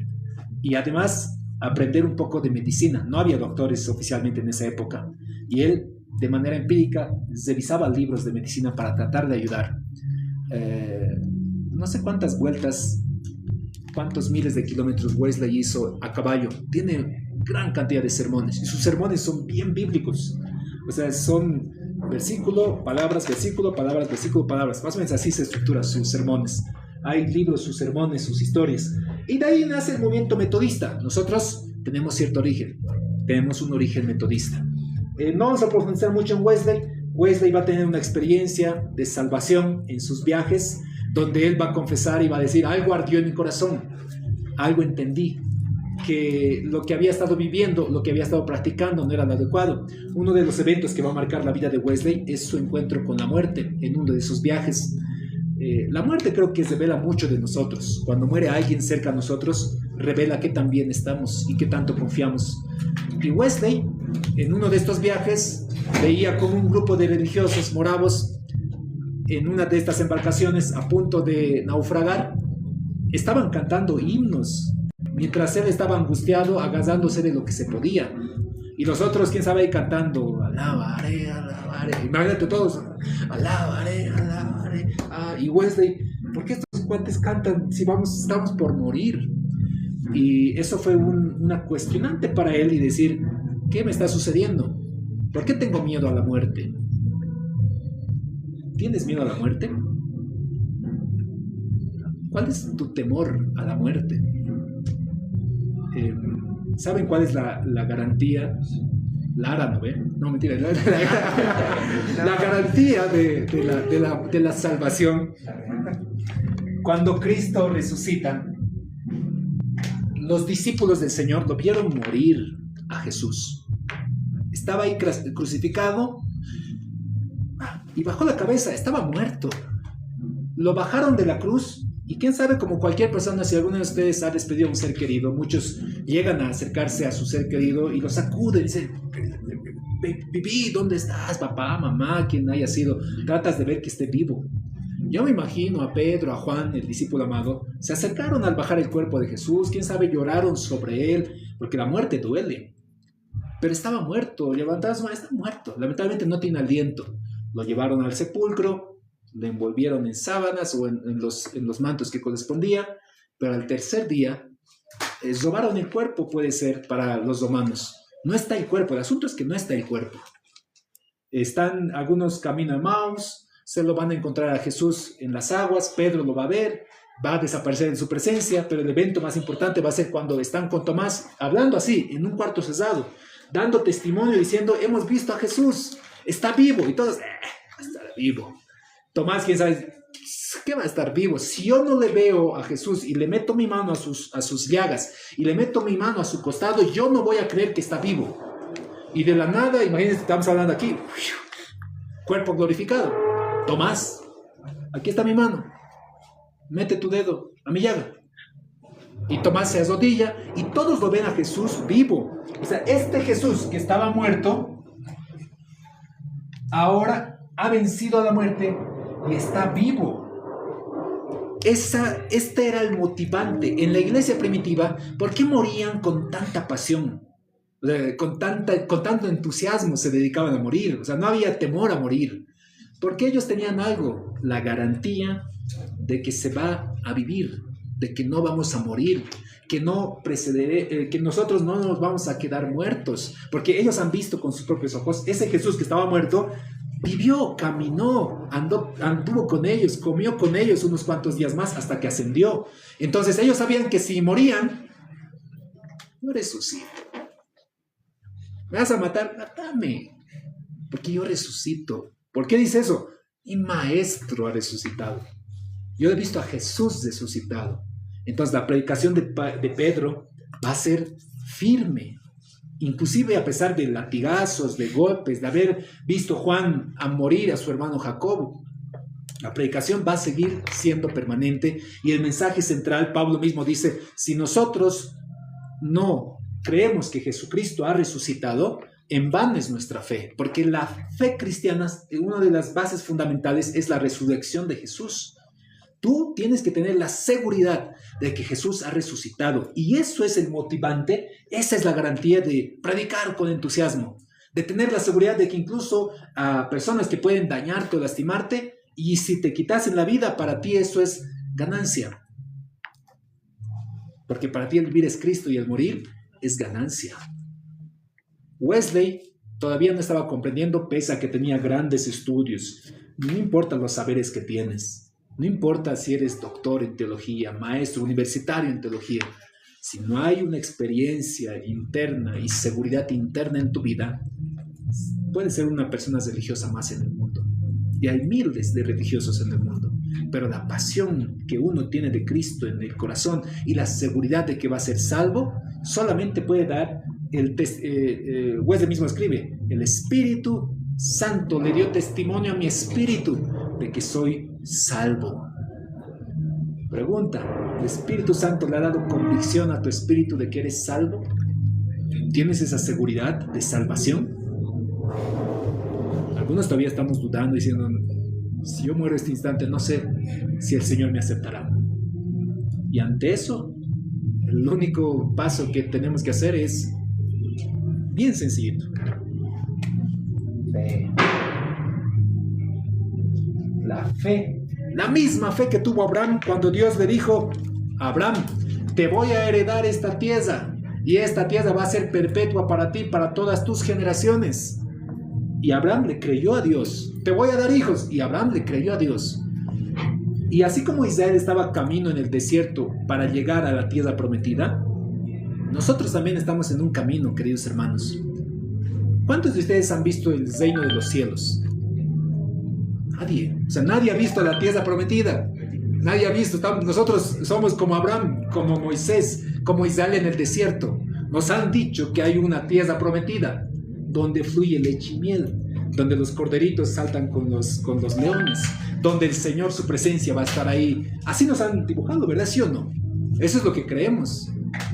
Y además aprender un poco de medicina. No había doctores oficialmente en esa época. Y él, de manera empírica, revisaba libros de medicina para tratar de ayudar. No sé cuántas vueltas, cuántos miles de kilómetros Wesley hizo a caballo. Tiene gran cantidad de sermones, y sus sermones son bien bíblicos, o sea, son versículo, palabras, versículo, palabras, versículo, palabras, más o menos así se estructuran sus sermones. Hay libros, sus sermones, sus historias, y de ahí nace el movimiento metodista. Nosotros tenemos cierto origen, tenemos un origen metodista. No vamos a profundizar mucho en Wesley. Wesley va a tener una experiencia de salvación en sus viajes, donde él va a confesar y va a decir, algo ardió en mi corazón, algo entendí, que lo que había estado viviendo, lo que había estado practicando no era lo adecuado. Uno de los eventos que va a marcar la vida de Wesley es su encuentro con la muerte en uno de sus viajes. La muerte creo que revela mucho de nosotros. Cuando muere alguien cerca a nosotros, revela qué tan bien estamos y qué tanto confiamos. Y Wesley, en uno de estos viajes, veía como un grupo de religiosos moravos en una de estas embarcaciones a punto de naufragar, estaban cantando himnos, mientras él estaba angustiado, agarrándose de lo que se podía. Y los otros, quién sabe, ahí cantando, alabaré, alabaré. Imagínate todos, alabaré, alabaré. Y Wesley, ¿por qué estos cuates cantan si estamos por morir? Y eso fue una cuestionante para él, y decir, ¿Qué me está sucediendo? ¿Por qué tengo miedo a la muerte? ¿Tienes miedo a la muerte? ¿Cuál es tu temor a la muerte? ¿Saben cuál es la garantía? Lara, ¿no ve? No, mentira. La garantía de la salvación. Cuando Cristo resucita, los discípulos del Señor lo vieron morir a Jesús. Estaba ahí crucificado y bajó la cabeza, estaba muerto. Lo bajaron de la cruz y quién sabe, como cualquier persona, si alguno de ustedes ha despedido a un ser querido, muchos llegan a acercarse a su ser querido y lo sacuden y dicen: Viví, ¿dónde estás, papá, mamá, quien haya sido? Tratas de ver que esté vivo. Yo me imagino a Pedro, a Juan, el discípulo amado, se acercaron al bajar el cuerpo de Jesús, quién sabe, lloraron sobre él, porque la muerte duele. Pero estaba muerto, levantaron su mano, está muerto, lamentablemente no tiene aliento. Lo llevaron al sepulcro, le envolvieron en sábanas o en los mantos que correspondía, pero al tercer día robaron el cuerpo, puede ser, para los romanos. No está el cuerpo, el asunto es que no está el cuerpo. Están algunos camino a Emmaus, se lo van a encontrar a Jesús en las aguas, Pedro lo va a ver, va a desaparecer en su presencia, pero el evento más importante va a ser cuando están con Tomás, hablando así, en un cuarto cerrado, dando testimonio, diciendo: hemos visto a Jesús, está vivo, y todos, está vivo. Tomás, quién sabe, ¿qué va a estar vivo? Si yo no le veo a Jesús y le meto mi mano a sus llagas y le meto mi mano a su costado, yo no voy a creer que está vivo. Y de la nada, imagínense, estamos hablando aquí, cuerpo glorificado. Tomás, aquí está mi mano, mete tu dedo a mi llaga. Y Tomás se arrodilla y todos lo ven a Jesús vivo. O sea, este Jesús que estaba muerto, ahora ha vencido a la muerte y está vivo. Este era el motivante. En la iglesia primitiva, ¿por qué morían con tanta pasión? O sea, con tanto entusiasmo se dedicaban a morir. O sea, no había temor a morir. Porque ellos tenían algo, la garantía de que se va a vivir, de que no vamos a morir, que nosotros no nos vamos a quedar muertos, porque ellos han visto con sus propios ojos ese Jesús que estaba muerto, vivió, caminó, anduvo con ellos, comió con ellos unos cuantos días más hasta que ascendió. Entonces ellos sabían que si morían, yo resucito. ¿Me vas a matar? Mátame, porque yo resucito. ¿Por qué dice eso? Mi maestro ha resucitado. Yo he visto a Jesús resucitado. Entonces la predicación de Pedro va a ser firme. Inclusive a pesar de latigazos, de golpes, de haber visto Juan a morir a su hermano Jacobo. La predicación va a seguir siendo permanente. Y el mensaje central, Pablo mismo dice: si nosotros no creemos que Jesucristo ha resucitado, en vano es nuestra fe, porque la fe cristiana, una de las bases fundamentales es la resurrección de Jesús. Tú tienes que tener la seguridad de que Jesús ha resucitado, y eso es el motivante, esa es la garantía de predicar con entusiasmo, de tener la seguridad de que incluso a personas que pueden dañarte o lastimarte, y si te quitasen la vida, para ti eso es ganancia, porque para ti el vivir es Cristo y el morir es ganancia. Wesley todavía no estaba comprendiendo, pese a que tenía grandes estudios. No importa los saberes que tienes, no importa si eres doctor en teología, maestro universitario en teología, si no hay una experiencia interna y seguridad interna en tu vida, puedes ser una persona religiosa más en el mundo. Y hay miles de religiosos en el mundo, pero la pasión que uno tiene de Cristo en el corazón y la seguridad de que va a ser salvo, solamente puede dar Wesley mismo escribe: el Espíritu Santo le dio testimonio a mi espíritu de que soy salvo. Pregunta: ¿el Espíritu Santo le ha dado convicción a tu espíritu de que eres salvo? ¿Tienes esa seguridad de salvación? Algunos todavía estamos dudando, diciendo: si yo muero este instante, no sé si el Señor me aceptará. Y ante eso, el único paso que tenemos que hacer es bien sencillito: fe. La fe, la misma fe que tuvo Abraham cuando Dios le dijo: Abraham, te voy a heredar esta tierra. y esta tierra va a ser perpetua para ti, para todas tus generaciones. Y Abraham le creyó a Dios. Te voy a dar hijos. Y Abraham le creyó a Dios. Y así como Israel estaba camino en el desierto para llegar a la tierra prometida, nosotros también estamos en un camino, queridos hermanos. ¿Cuántos de ustedes han visto el reino de los cielos? Nadie. O sea, nadie ha visto la tierra prometida. Nadie ha visto. Nosotros somos como Abraham, como Moisés, como Israel en el desierto. Nos han dicho que hay una tierra prometida donde fluye leche y miel, donde los corderitos saltan con los leones, donde el Señor, su presencia va a estar ahí. Así nos han dibujado, ¿verdad? ¿Sí o no? Eso es lo que creemos.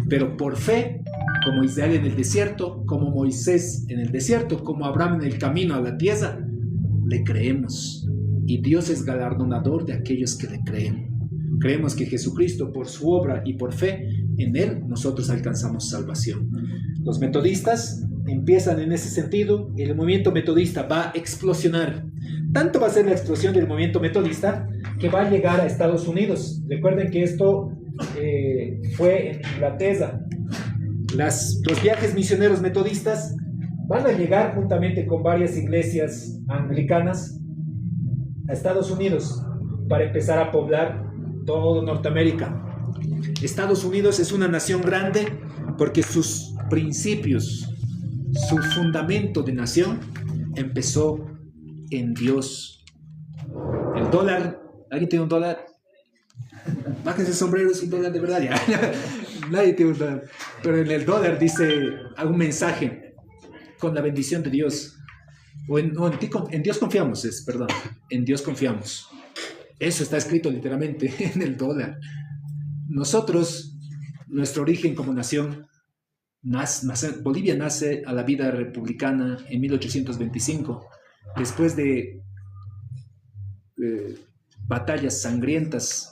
Pero por fe, como Israel en el desierto, como Moisés en el desierto, como Abraham en el camino a la tierra, le creemos. Y Dios es galardonador de aquellos que le creen. Creemos que Jesucristo, por su obra y por fe en Él, nosotros alcanzamos salvación. Los metodistas empiezan en ese sentido. El movimiento metodista va a explosionar. Tanto va a ser la explosión del movimiento metodista que va a llegar a Estados Unidos. Recuerden que esto fue en Inglaterra. Los viajes misioneros metodistas van a llegar juntamente con varias iglesias anglicanas a Estados Unidos para empezar a poblar todo Norteamérica. Estados Unidos es una nación grande porque sus principios, su fundamento de nación empezó en Dios. El dólar, ¿alguien tiene un dólar? Bájense el sombrero, es un dólar de verdad ya. Nadie tiene un dólar. Pero en el dólar dice algún mensaje con la bendición de Dios. En Dios confiamos, perdón. En Dios confiamos. Eso está escrito literalmente en el dólar. Nosotros, nuestro origen como nación, Bolivia nace a la vida republicana en 1825, después de batallas sangrientas,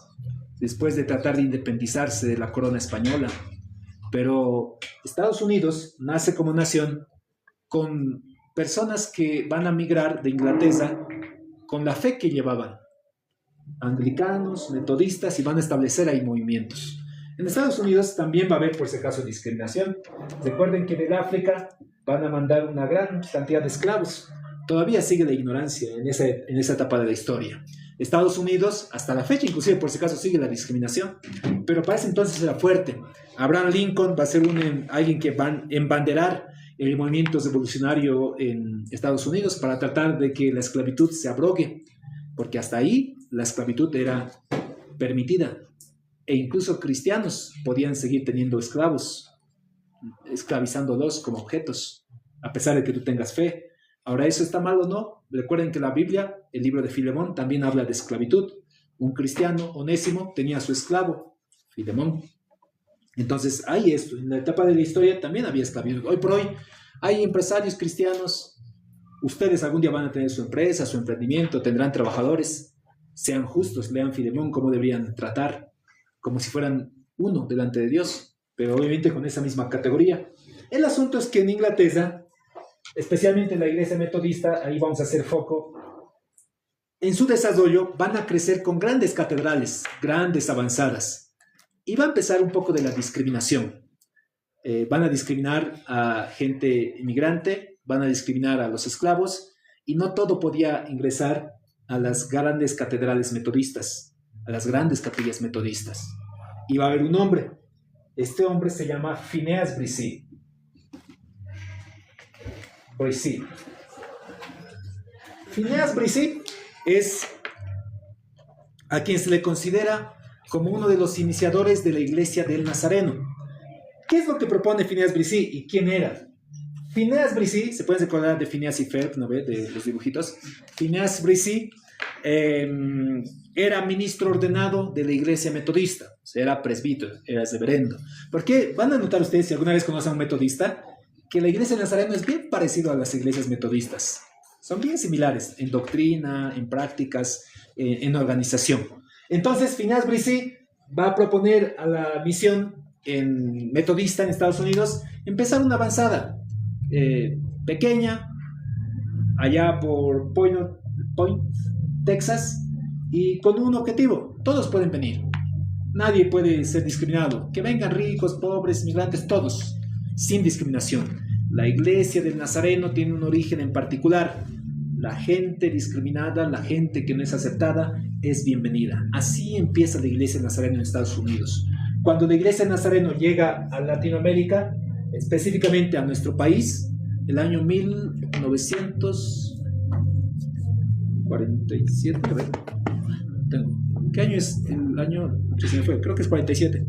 después de tratar de independizarse de la corona española. Pero Estados Unidos nace como nación con personas que van a migrar de Inglaterra con la fe que llevaban, anglicanos, metodistas, y van a establecer ahí movimientos. En Estados Unidos también va a haber, por si acaso, discriminación. Recuerden que del África van a mandar una gran cantidad de esclavos. Todavía sigue la ignorancia en esa etapa de la historia. Estados Unidos, hasta la fecha, inclusive, por si acaso, sigue la discriminación, pero para ese entonces era fuerte. Abraham Lincoln va a ser alguien que va a embanderar el movimiento revolucionario en Estados Unidos para tratar de que la esclavitud se abrogue, porque hasta ahí la esclavitud era permitida, e incluso cristianos podían seguir teniendo esclavos, esclavizándolos como objetos, a pesar de que tú tengas fe. Ahora, ¿eso está mal o no? Recuerden que la Biblia, el libro de Filemón, también habla de esclavitud. Un cristiano, Onésimo, tenía a su esclavo, Filemón. Entonces, hay esto. En la etapa de la historia también había esclavitud. Hoy por hoy hay empresarios cristianos. Ustedes algún día van a tener su empresa, su emprendimiento, tendrán trabajadores. Sean justos, lean Filemón, cómo deberían tratar, como si fueran uno delante de Dios, pero obviamente con esa misma categoría. El asunto es que en Inglaterra, especialmente en la iglesia metodista, ahí vamos a hacer foco, en su desarrollo van a crecer con grandes catedrales, grandes avanzadas, y va a empezar un poco de la discriminación. Van a discriminar a gente inmigrante, van a discriminar a los esclavos, y no todo podía ingresar a las grandes catedrales metodistas, a las grandes capillas metodistas. Y va a haber un hombre. Este hombre se llama Phineas Bresee. Phineas Bresee es a quien se le considera como uno de los iniciadores de la iglesia del Nazareno. ¿Qué es lo que propone Phineas Bresee y quién era? Phineas Bresee, se pueden recordar de Phineas y Ferb, ¿no ve? De los dibujitos. Phineas Bresee era ministro ordenado de la iglesia metodista, o sea, era presbítero, era reverendo. Porque van a notar ustedes, si alguna vez conocen a un metodista, que la iglesia de Nazareno es bien parecido a las iglesias metodistas. Son bien similares en doctrina, en prácticas, en organización. Entonces, Phineas Bresee va a proponer a la misión metodista en Estados Unidos empezar una avanzada pequeña, allá por Point, Texas, y con un objetivo: todos pueden venir, nadie puede ser discriminado, que vengan ricos, pobres, migrantes, todos sin discriminación. La iglesia del Nazareno tiene un origen en particular. La gente discriminada, la gente que no es aceptada, es bienvenida. Así empieza la iglesia del Nazareno en Estados Unidos. Cuando la iglesia del Nazareno llega a Latinoamérica, específicamente a nuestro país, el año 1947, a ver, ¿qué año es el año que se me fue? Creo que es 47.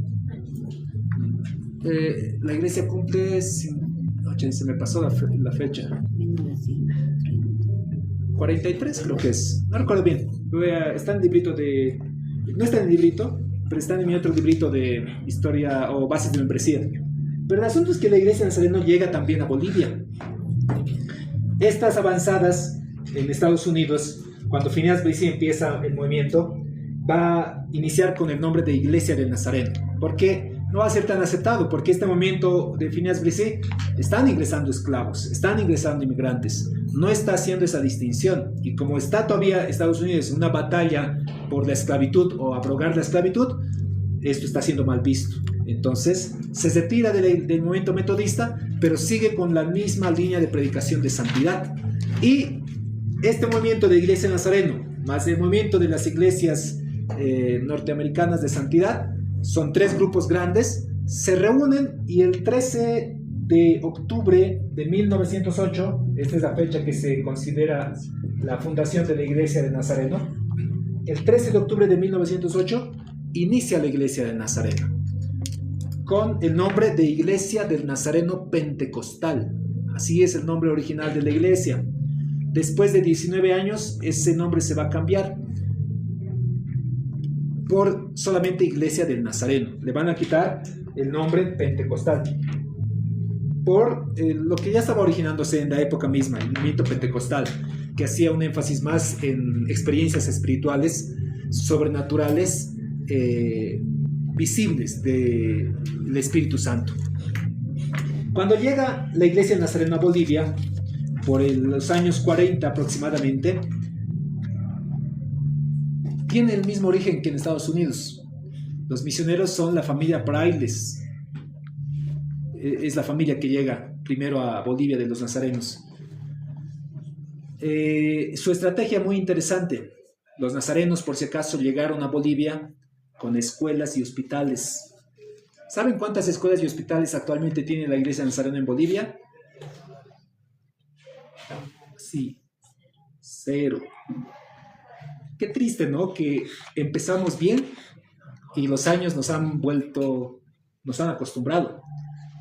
La iglesia cumple, se me pasó la fecha. 43 creo que es, no recuerdo bien. Está en el librito no está en el librito, pero está en mi otro librito de historia o bases de membresía. Pero el asunto es que la iglesia Nazareno llega también a Bolivia. Estas avanzadas en Estados Unidos, cuando Phineas Bresee empieza el movimiento, va a iniciar con el nombre de Iglesia del Nazareno. ¿Por qué? No va a ser tan aceptado, porque este movimiento de Phineas Bresee están ingresando esclavos, están ingresando inmigrantes, no está haciendo esa distinción. Y como está todavía Estados Unidos en una batalla por la esclavitud o abrogar la esclavitud, esto está siendo mal visto. Entonces se retira del movimiento metodista, pero sigue con la misma línea de predicación de santidad. Y este movimiento de Iglesia Nazareno, más el movimiento de las iglesias norteamericanas de santidad, son tres grupos grandes, se reúnen y el 13 de octubre de 1908, esta es la fecha que se considera la fundación de la Iglesia de Nazareno, el 13 de octubre de 1908 inicia la Iglesia de Nazareno con el nombre de Iglesia del Nazareno Pentecostal. Así es el nombre original de la iglesia. Después de 19 años, ese nombre se va a cambiar por solamente Iglesia del Nazareno. Le van a quitar el nombre Pentecostal por lo que ya estaba originándose en la época misma, el movimiento pentecostal, que hacía un énfasis más en experiencias espirituales, sobrenaturales, visibles del Espíritu Santo. Cuando llega la Iglesia Nazareno a Bolivia, por los años 40 aproximadamente, tiene el mismo origen que en Estados Unidos. Los misioneros son la familia Frailes. Es la familia que llega primero a Bolivia de los nazarenos. Su estrategia muy interesante. Los nazarenos, por si acaso, llegaron a Bolivia con escuelas y hospitales. ¿Saben cuántas escuelas y hospitales actualmente tiene la Iglesia Nazareno en Bolivia? Sí, 0. Qué triste, ¿no? Que empezamos bien y los años nos han acostumbrado.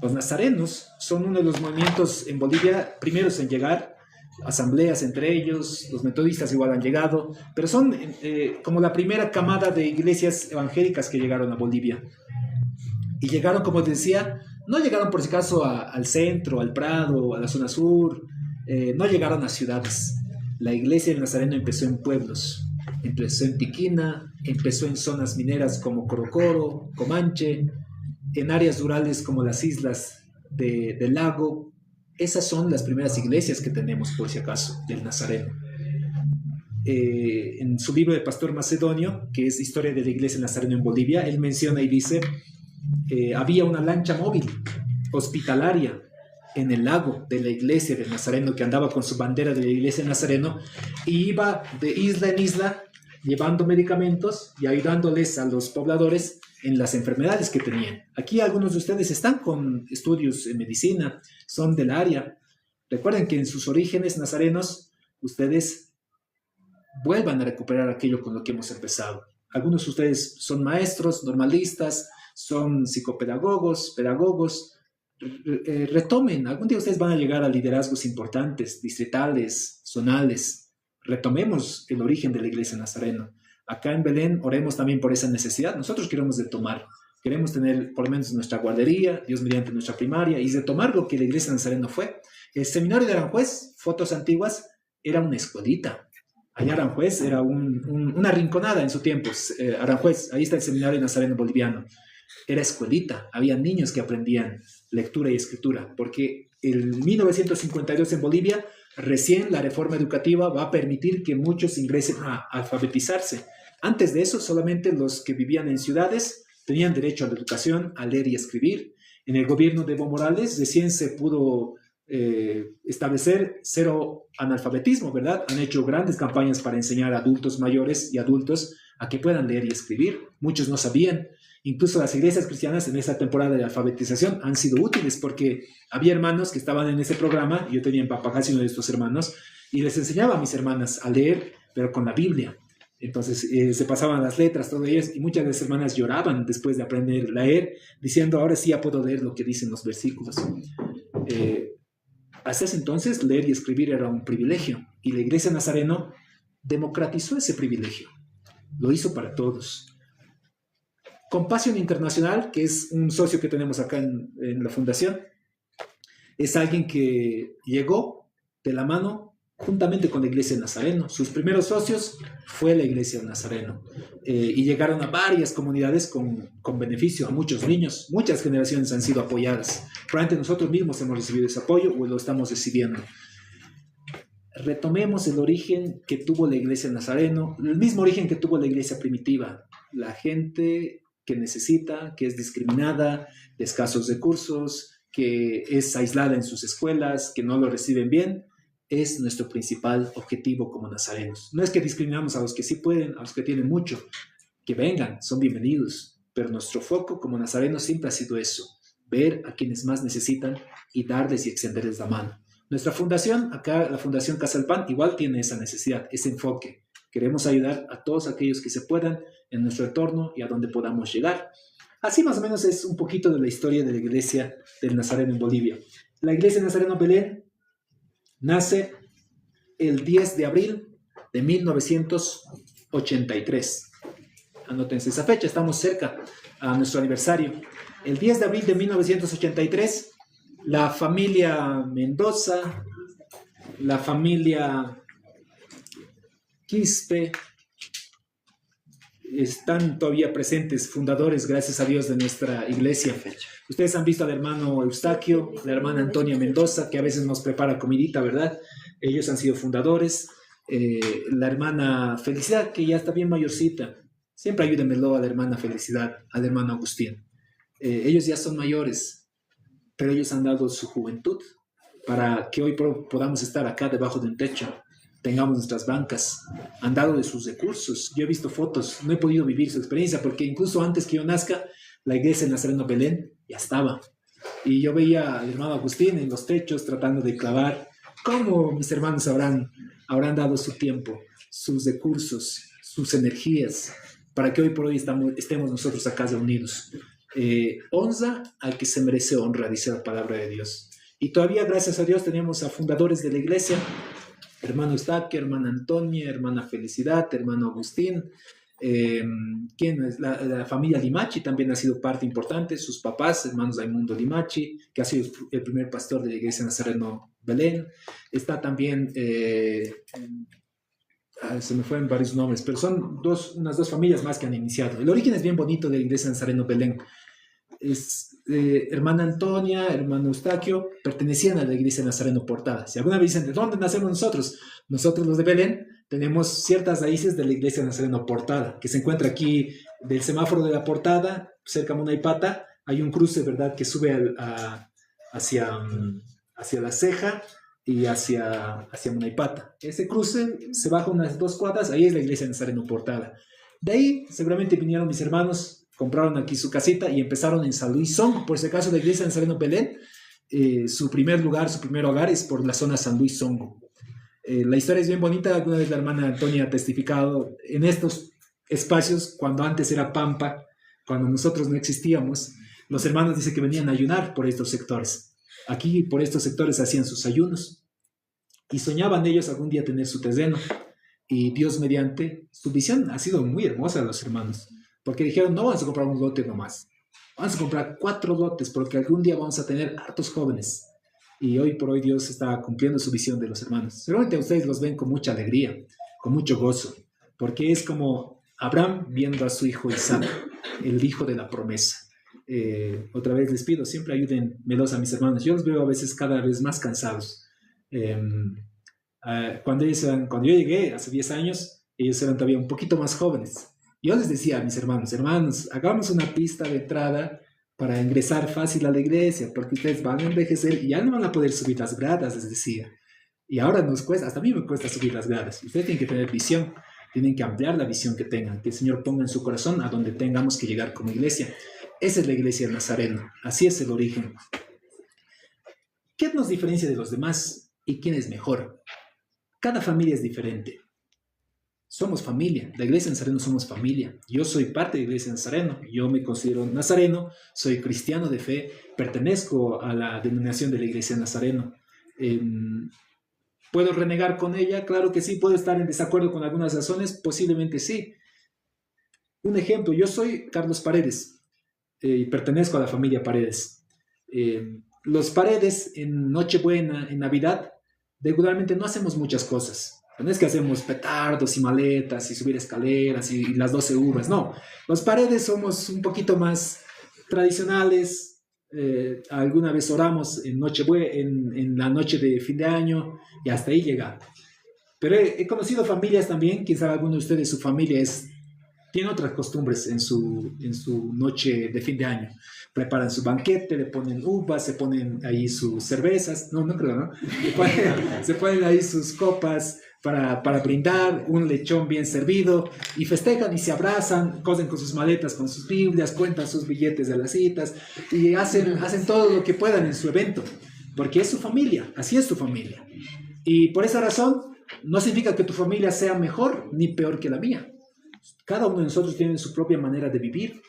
Los nazarenos son uno de los movimientos en Bolivia primeros en llegar, asambleas entre ellos, los metodistas igual han llegado, pero son como la primera camada de iglesias evangélicas que llegaron a Bolivia. Y llegaron, como decía, no llegaron por si acaso al centro, al Prado, a la zona sur, no llegaron a ciudades. La iglesia del Nazareno empezó en pueblos, empezó en Tiquina, empezó en zonas mineras como Corocoro, Comanche, en áreas rurales como las islas del lago. Esas son las primeras iglesias que tenemos, por si acaso, del Nazareno. En su libro de Pastor Macedonio, que es Historia de la Iglesia del Nazareno en Bolivia, él menciona y dice, había una lancha móvil, hospitalaria, en el lago de la iglesia del Nazareno, que andaba con su bandera de la iglesia del Nazareno, y iba de isla en isla, llevando medicamentos y ayudándoles a los pobladores en las enfermedades que tenían. Aquí algunos de ustedes están con estudios en medicina, son del área. Recuerden que en sus orígenes nazarenos, ustedes vuelvan a recuperar aquello con lo que hemos empezado. Algunos de ustedes son maestros, normalistas, son psicopedagogos, pedagogos. Retomen, algún día ustedes van a llegar a liderazgos importantes, distritales, zonales. Retomemos el origen de la iglesia Nazareno. Acá en Belén oremos también por esa necesidad. Nosotros queremos retomar, queremos tener por lo menos nuestra guardería, Dios mediante nuestra primaria, y retomar lo que la iglesia Nazareno fue. El seminario de Aranjuez, fotos antiguas, era una escuelita. Allá Aranjuez era una rinconada en su tiempo. Aranjuez, ahí está el seminario Nazareno boliviano. Era escuelita, había niños que aprendían lectura y escritura, porque en 1952 en Bolivia, recién la reforma educativa va a permitir que muchos ingresen a alfabetizarse. Antes de eso, solamente los que vivían en ciudades tenían derecho a la educación, a leer y escribir, En el gobierno de Evo Morales recién se pudo establecer cero analfabetismo, ¿verdad? Han hecho grandes campañas para enseñar a adultos mayores y adultos a que puedan leer y escribir. Muchos no sabían. Incluso las iglesias cristianas en esa temporada de alfabetización han sido útiles porque había hermanos que estaban en ese programa, yo tenía en Papajasi uno de estos hermanos, y les enseñaba a mis hermanas a leer, pero con la Biblia. Entonces se pasaban las letras, todo ello, y muchas de las hermanas lloraban después de aprender a leer, diciendo, ahora sí ya puedo leer lo que dicen los versículos. Hasta ese entonces, leer y escribir era un privilegio, y la Iglesia Nazareno democratizó ese privilegio. Lo hizo para todos. Compassion Internacional, que es un socio que tenemos acá en la fundación, es alguien que llegó de la mano juntamente con la Iglesia Nazareno. Sus primeros socios fue la Iglesia Nazareno y llegaron a varias comunidades con beneficio, a muchos niños. Muchas generaciones han sido apoyadas. Probablemente nosotros mismos hemos recibido ese apoyo o lo estamos recibiendo. Retomemos el origen que tuvo la Iglesia Nazareno, el mismo origen que tuvo la Iglesia primitiva. La gente que necesita, que es discriminada, de escasos recursos, que es aislada en sus escuelas, que no lo reciben bien, es nuestro principal objetivo como nazarenos. No es que discriminamos a los que sí pueden, a los que tienen mucho, que vengan, son bienvenidos, pero nuestro foco como nazarenos siempre ha sido eso, ver a quienes más necesitan y darles y extenderles la mano. Nuestra fundación, acá la Fundación Casa del Pan, igual tiene esa necesidad, ese enfoque. Queremos ayudar a todos aquellos que se puedan en nuestro entorno y a donde podamos llegar. Así más o menos es un poquito de la historia de la Iglesia del Nazareno en Bolivia. La Iglesia Nazareno Belén nace el 10 de abril de 1983. Anótense esa fecha, estamos cerca a nuestro aniversario. El 10 de abril de 1983, la familia Mendoza, la familia Quispe, están todavía presentes, fundadores, gracias a Dios, de nuestra iglesia. Ustedes han visto al hermano Eustaquio, la hermana Antonia Mendoza, que a veces nos prepara comidita, ¿verdad? Ellos han sido fundadores. La hermana Felicidad, que ya está bien mayorcita. Siempre ayúdenmelo a la hermana Felicidad, al hermano Agustín. Ellos ya son mayores, pero ellos han dado su juventud para que hoy podamos estar acá debajo de un techo, tengamos nuestras bancas, han dado de sus recursos. Yo he visto fotos, no he podido vivir su experiencia, porque incluso antes que yo nazca, la iglesia de Nazareno Belén ya estaba. Y yo veía al hermano Agustín en los techos tratando de clavar. ¿Cómo mis hermanos habrán dado su tiempo, sus recursos, sus energías, para que hoy por hoy estemos nosotros acá reunidos? Honra al que se merece honra, dice la palabra de Dios. Y todavía, gracias a Dios, tenemos a fundadores de la iglesia, hermano Eustaquio, hermana Antonia, hermana Felicidad, hermano Agustín, ¿quién es? La familia Limachi también ha sido parte importante, sus papás, hermanos Raimundo Limachi, que ha sido el primer pastor de la iglesia Nazareno Belén. Está también, se me fueron varios nombres, pero son unas dos familias más que han iniciado. El origen es bien bonito de la iglesia Nazareno Belén. Hermana Antonia, hermano Eustaquio, pertenecían a la iglesia Nazareno Portada. Si alguna vez dicen, ¿de dónde nacemos nosotros? Nosotros los de Belén tenemos ciertas raíces de la iglesia Nazareno Portada, que se encuentra aquí del semáforo de la Portada, cerca de Munaipata. Hay un cruce, ¿verdad?, que sube hacia la Ceja y hacia Munaipata. Ese cruce se baja unas 2 cuadras, ahí es la iglesia Nazareno Portada. De ahí seguramente vinieron mis hermanos, compraron aquí su casita y empezaron en San Luis Songo. Por si acaso, la iglesia de Nazareno Belén, su primer hogar es por la zona San Luis Songo. La historia es bien bonita. Alguna vez la hermana Antonia ha testificado en estos espacios, cuando antes era Pampa, cuando nosotros no existíamos, los hermanos dicen que venían a ayunar por estos sectores. Aquí, por estos sectores, hacían sus ayunos y soñaban ellos algún día tener su terreno. Y Dios, mediante su visión, ha sido muy hermosa a los hermanos. Porque dijeron, no vamos a comprar un lote nomás, vamos a comprar 4 lotes, porque algún día vamos a tener hartos jóvenes. Y hoy por hoy Dios está cumpliendo su visión de los hermanos. Seguramente ustedes los ven con mucha alegría, con mucho gozo, porque es como Abraham viendo a su hijo Isaac, el hijo de la promesa. Otra vez les pido, siempre ayúdenmelos a mis hermanos. Yo los veo a veces cada vez más cansados. Cuando yo llegué hace 10 años, ellos eran todavía un poquito más jóvenes. Yo les decía a mis hermanos, hagamos una pista de entrada para ingresar fácil a la iglesia, porque ustedes van a envejecer y ya no van a poder subir las gradas, les decía. Y ahora nos cuesta, hasta a mí me cuesta subir las gradas. Ustedes tienen que tener visión, tienen que ampliar la visión que tengan, que el Señor ponga en su corazón a donde tengamos que llegar como iglesia. Esa es la iglesia del Nazareno, así es el origen. ¿Qué nos diferencia de los demás y quién es mejor? Cada familia es diferente. Somos familia, la iglesia de Nazareno somos familia. Yo soy parte de la iglesia de Nazareno, yo me considero nazareno, soy cristiano de fe, pertenezco a la denominación de la iglesia de Nazareno. ¿Puedo renegar con ella? Claro que sí. ¿Puedo estar en desacuerdo con algunas razones? Posiblemente sí. Un ejemplo, yo soy Carlos Paredes y pertenezco a la familia Paredes. Los Paredes en Nochebuena, en Navidad, regularmente no hacemos muchas cosas. No es que hacemos petardos y maletas y subir escaleras y las 12 uvas, no. Los Paredes somos un poquito más tradicionales. Alguna vez oramos en la noche de fin de año y hasta ahí llega. Pero he conocido familias también, quizá alguno de ustedes, su familia tiene otras costumbres en su noche de fin de año. Preparan su banquete, le ponen uvas, se ponen ahí sus cervezas, no creo, ¿no? Se ponen ahí sus copas para brindar, un lechón bien servido, y festejan y se abrazan, cosen con sus maletas, con sus Biblias, cuentan sus billetes de las citas, y hacen todo lo que puedan en su evento, porque es su familia, así es tu familia. Y por esa razón, no significa que tu familia sea mejor ni peor que la mía. Cada uno de nosotros tiene su propia manera de vivir.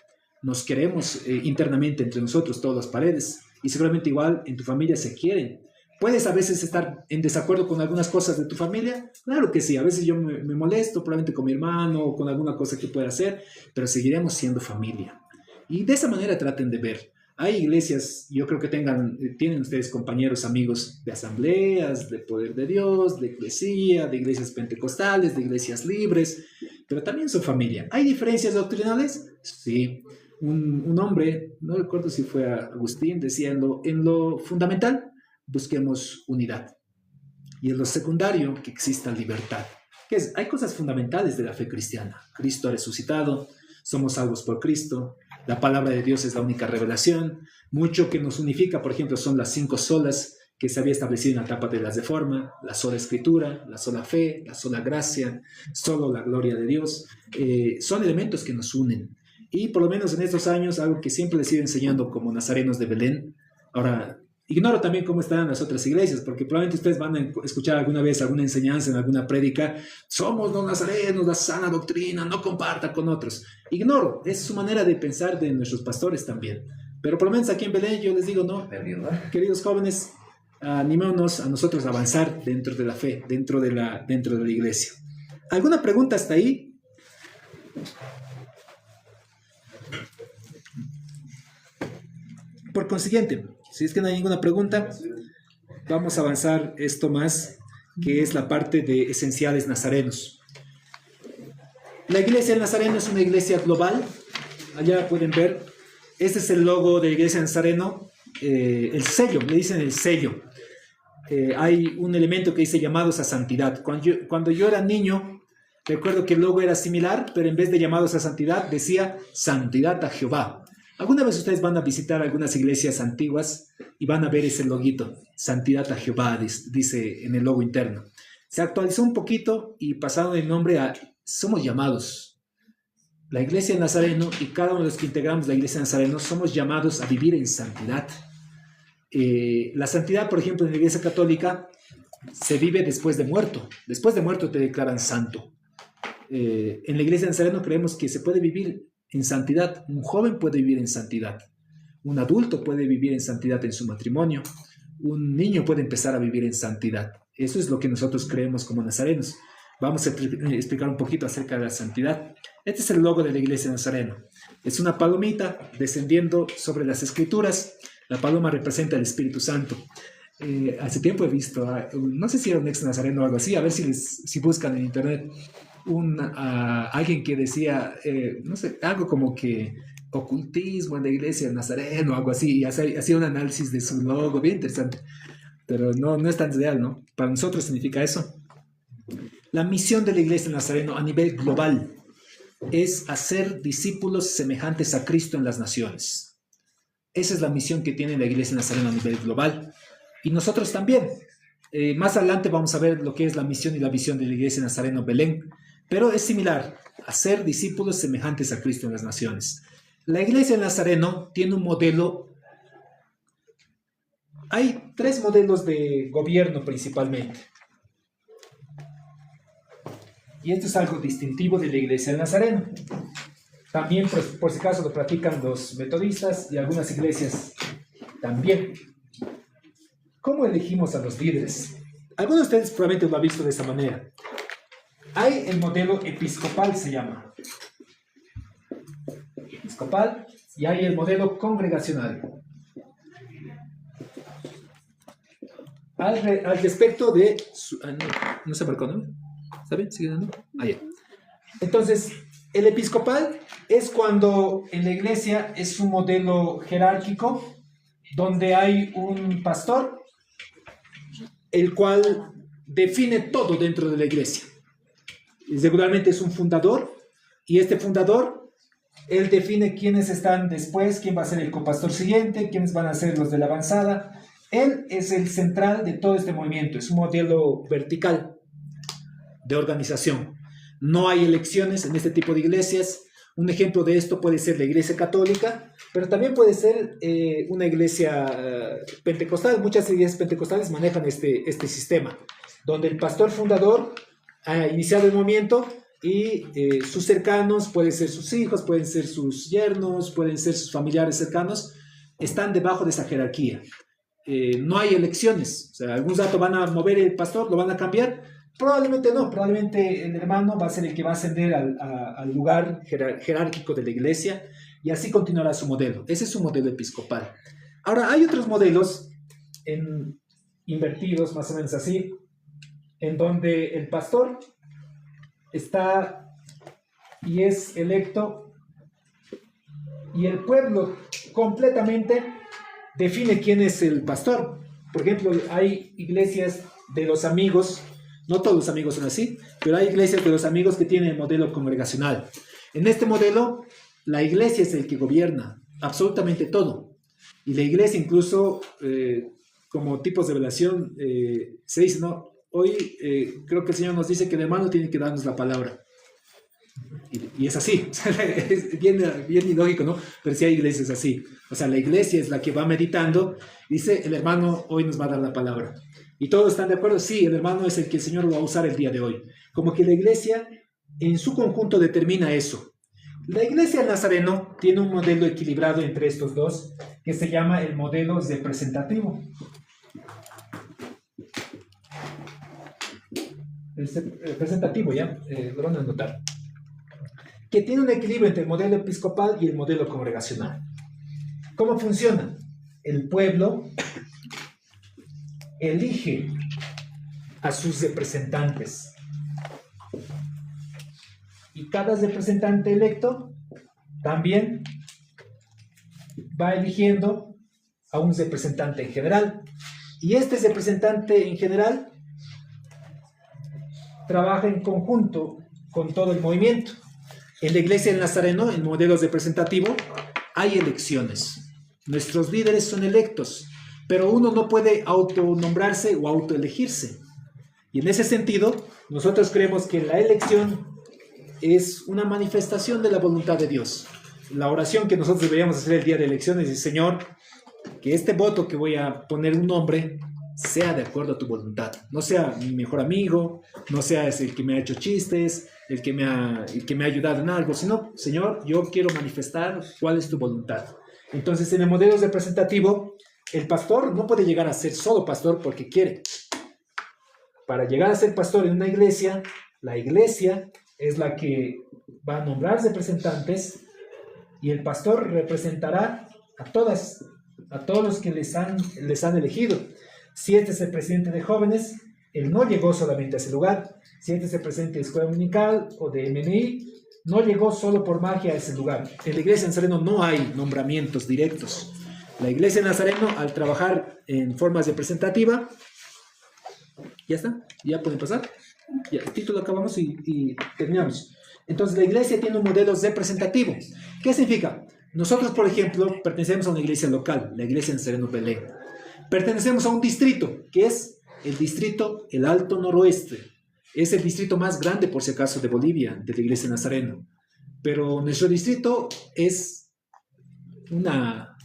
Nos queremos internamente entre nosotros, todas las Paredes, y seguramente igual en tu familia se quieren. ¿Puedes a veces estar en desacuerdo con algunas cosas de tu familia? Claro que sí, a veces yo me molesto probablemente con mi hermano o con alguna cosa que pueda hacer, pero seguiremos siendo familia. Y de esa manera traten de ver. Hay iglesias, yo creo que tienen ustedes compañeros, amigos de asambleas, de Poder de Dios, de eclesía, de iglesias pentecostales, de iglesias libres, pero también son familia. ¿Hay diferencias doctrinales? Sí. Un hombre, no recuerdo si fue Agustín, decía en lo fundamental, busquemos unidad. Y en lo secundario, que exista libertad. Hay cosas fundamentales de la fe cristiana. Cristo ha resucitado, somos salvos por Cristo, la palabra de Dios es la única revelación. Mucho que nos unifica, por ejemplo, son las 5 solas que se había establecido en la etapa de la Reforma: la sola Escritura, la sola fe, la sola gracia, solo la gloria de Dios. Son elementos que nos unen. Y por lo menos en estos años, algo que siempre les he ido enseñando como nazarenos de Belén. Ahora, ignoro también cómo están las otras iglesias, porque probablemente ustedes van a escuchar alguna vez alguna enseñanza en alguna prédica: somos los nazarenos, la sana doctrina, no comparta con otros. Ignoro, es su manera de pensar de nuestros pastores también. Pero por lo menos aquí en Belén yo les digo, no, queridos jóvenes, animémonos a nosotros a avanzar dentro de la fe, dentro de la iglesia. ¿Alguna pregunta hasta ahí? Por consiguiente, si es que no hay ninguna pregunta, vamos a avanzar esto más, que es la parte de esenciales nazarenos. La iglesia del Nazareno es una iglesia global. Allá pueden ver, este es el logo de la iglesia del Nazareno, el sello, le dicen el sello. Hay un elemento que dice llamados a santidad. Cuando yo era niño, recuerdo que el logo era similar, pero en vez de llamados a santidad, decía santidad a Jehová. Alguna vez ustedes van a visitar algunas iglesias antiguas y van a ver ese loguito, santidad a Jehová, dice en el logo interno. Se actualizó un poquito y pasaron el nombre a somos llamados. La iglesia de Nazareno y cada uno de los que integramos la iglesia de Nazareno somos llamados a vivir en santidad. La santidad, por ejemplo, en la iglesia católica se vive después de muerto. Después de muerto te declaran santo. En la iglesia de Nazareno creemos que se puede vivir en santidad. Un joven puede vivir en santidad. Un adulto puede vivir en santidad en su matrimonio. Un niño puede empezar a vivir en santidad. Eso es lo que nosotros creemos como nazarenos. Vamos a explicar un poquito acerca de la santidad. Este es el logo de la iglesia de Nazareno. Es una palomita descendiendo sobre las escrituras. La paloma representa el Espíritu Santo. Hace tiempo he visto, no sé si era un ex nazareno o algo así, a ver si buscan en internet, alguien que decía, no sé, algo como que ocultismo en la iglesia de Nazareno o algo así, y hacía un análisis de su logo, bien interesante, pero no es tan real, ¿no? Para nosotros significa eso. La misión de la iglesia de Nazareno a nivel global es hacer discípulos semejantes a Cristo en las naciones. Esa es la misión que tiene la Iglesia Nazarena a nivel global. Y nosotros también. Más adelante vamos a ver lo que es la misión y la visión de la Iglesia Nazarena Belén. Pero es similar, hacer discípulos semejantes a Cristo en las naciones. La Iglesia Nazareno tiene un modelo. Hay 3 modelos de gobierno principalmente. Y esto es algo distintivo de la Iglesia Nazarena. También, por si acaso, lo practican los metodistas y algunas iglesias también. ¿Cómo elegimos a los líderes? Algunos de ustedes probablemente lo han visto de esta manera. Hay el modelo episcopal, se llama. Episcopal, y hay el modelo congregacional. Al respecto de... no se marcó, ¿no? ¿Está bien? ¿Sigue dando? Ya. Entonces, el episcopal es cuando en la iglesia es un modelo jerárquico donde hay un pastor el cual define todo dentro de la iglesia. Regularmente es un fundador y este fundador, él define quiénes están después, quién va a ser el copastor siguiente, quiénes van a ser los de la avanzada. Él es el central de todo este movimiento, es un modelo vertical de organización. No hay elecciones en este tipo de iglesias. Un ejemplo de esto puede ser la iglesia católica, pero también puede ser una iglesia pentecostal. Muchas iglesias pentecostales manejan este sistema, donde el pastor fundador ha iniciado el movimiento y sus cercanos, pueden ser sus hijos, pueden ser sus yernos, pueden ser sus familiares cercanos, están debajo de esa jerarquía. No hay elecciones, o sea, algunos datos van a mover el pastor, lo van a cambiar. Probablemente no, probablemente el hermano va a ser el que va a ascender al lugar jerárquico de la iglesia y así continuará su modelo. Ese es su modelo episcopal. Ahora, hay otros modelos invertidos, más o menos así, en donde el pastor está y es electo y el pueblo completamente define quién es el pastor. Por ejemplo, hay iglesias de los amigos. No todos los amigos son así, pero hay iglesias de los amigos que tienen el modelo congregacional. En este modelo, la iglesia es el que gobierna absolutamente todo. Y la iglesia incluso, como tipos de revelación, se dice, ¿no? Hoy creo que el Señor nos dice que el hermano tiene que darnos la palabra. Y es así, es bien ilógico, ¿no? Pero sí hay iglesias así. O sea, la iglesia es la que va meditando, dice, el hermano hoy nos va a dar la palabra. ¿Y todos están de acuerdo? Sí, el hermano es el que el Señor va a usar el día de hoy. Como que la iglesia en su conjunto determina eso. La iglesia nazareno tiene un modelo equilibrado entre estos dos, que se llama el modelo representativo. El representativo, ¿ya? Lo van a notar. Que tiene un equilibrio entre el modelo episcopal y el modelo congregacional. ¿Cómo funciona? El pueblo elige a sus representantes y cada representante electo también va eligiendo a un representante en general y este representante en general trabaja en conjunto con todo el movimiento. En la iglesia del Nazareno, en modelo representativo, hay elecciones. Nuestros líderes son electos, pero uno no puede autonombrarse o autoelegirse. Y en ese sentido, nosotros creemos que la elección es una manifestación de la voluntad de Dios. La oración que nosotros deberíamos hacer el día de elecciones es, Señor, que este voto que voy a poner un nombre sea de acuerdo a tu voluntad. No sea mi mejor amigo, no sea el que me ha hecho chistes, el que me ha ayudado en algo, sino, Señor, yo quiero manifestar cuál es tu voluntad. Entonces, en el modelo representativo, el pastor no puede llegar a ser solo pastor porque quiere. Para llegar a ser pastor en una iglesia, la iglesia es la que va a nombrar representantes y el pastor representará a todos los que les han elegido. Si este es el presidente de jóvenes, él no llegó solamente a ese lugar. Si este es el presidente de escuela dominical o de MNI, no llegó solo por magia a ese lugar. En la iglesia Nazareno no hay nombramientos directos. La iglesia Nazareno, al trabajar en forma representativa, ya está, ya pueden pasar. Ya, el título acabamos y terminamos. Entonces la iglesia tiene un modelo representativo. ¿Qué significa? Nosotros, por ejemplo, pertenecemos a una iglesia local, la iglesia Nazareno Belén. Pertenecemos a un distrito, que es el distrito El Alto Noroeste. Es el distrito más grande, por si acaso, de Bolivia, de la iglesia Nazareno. Pero nuestro distrito es una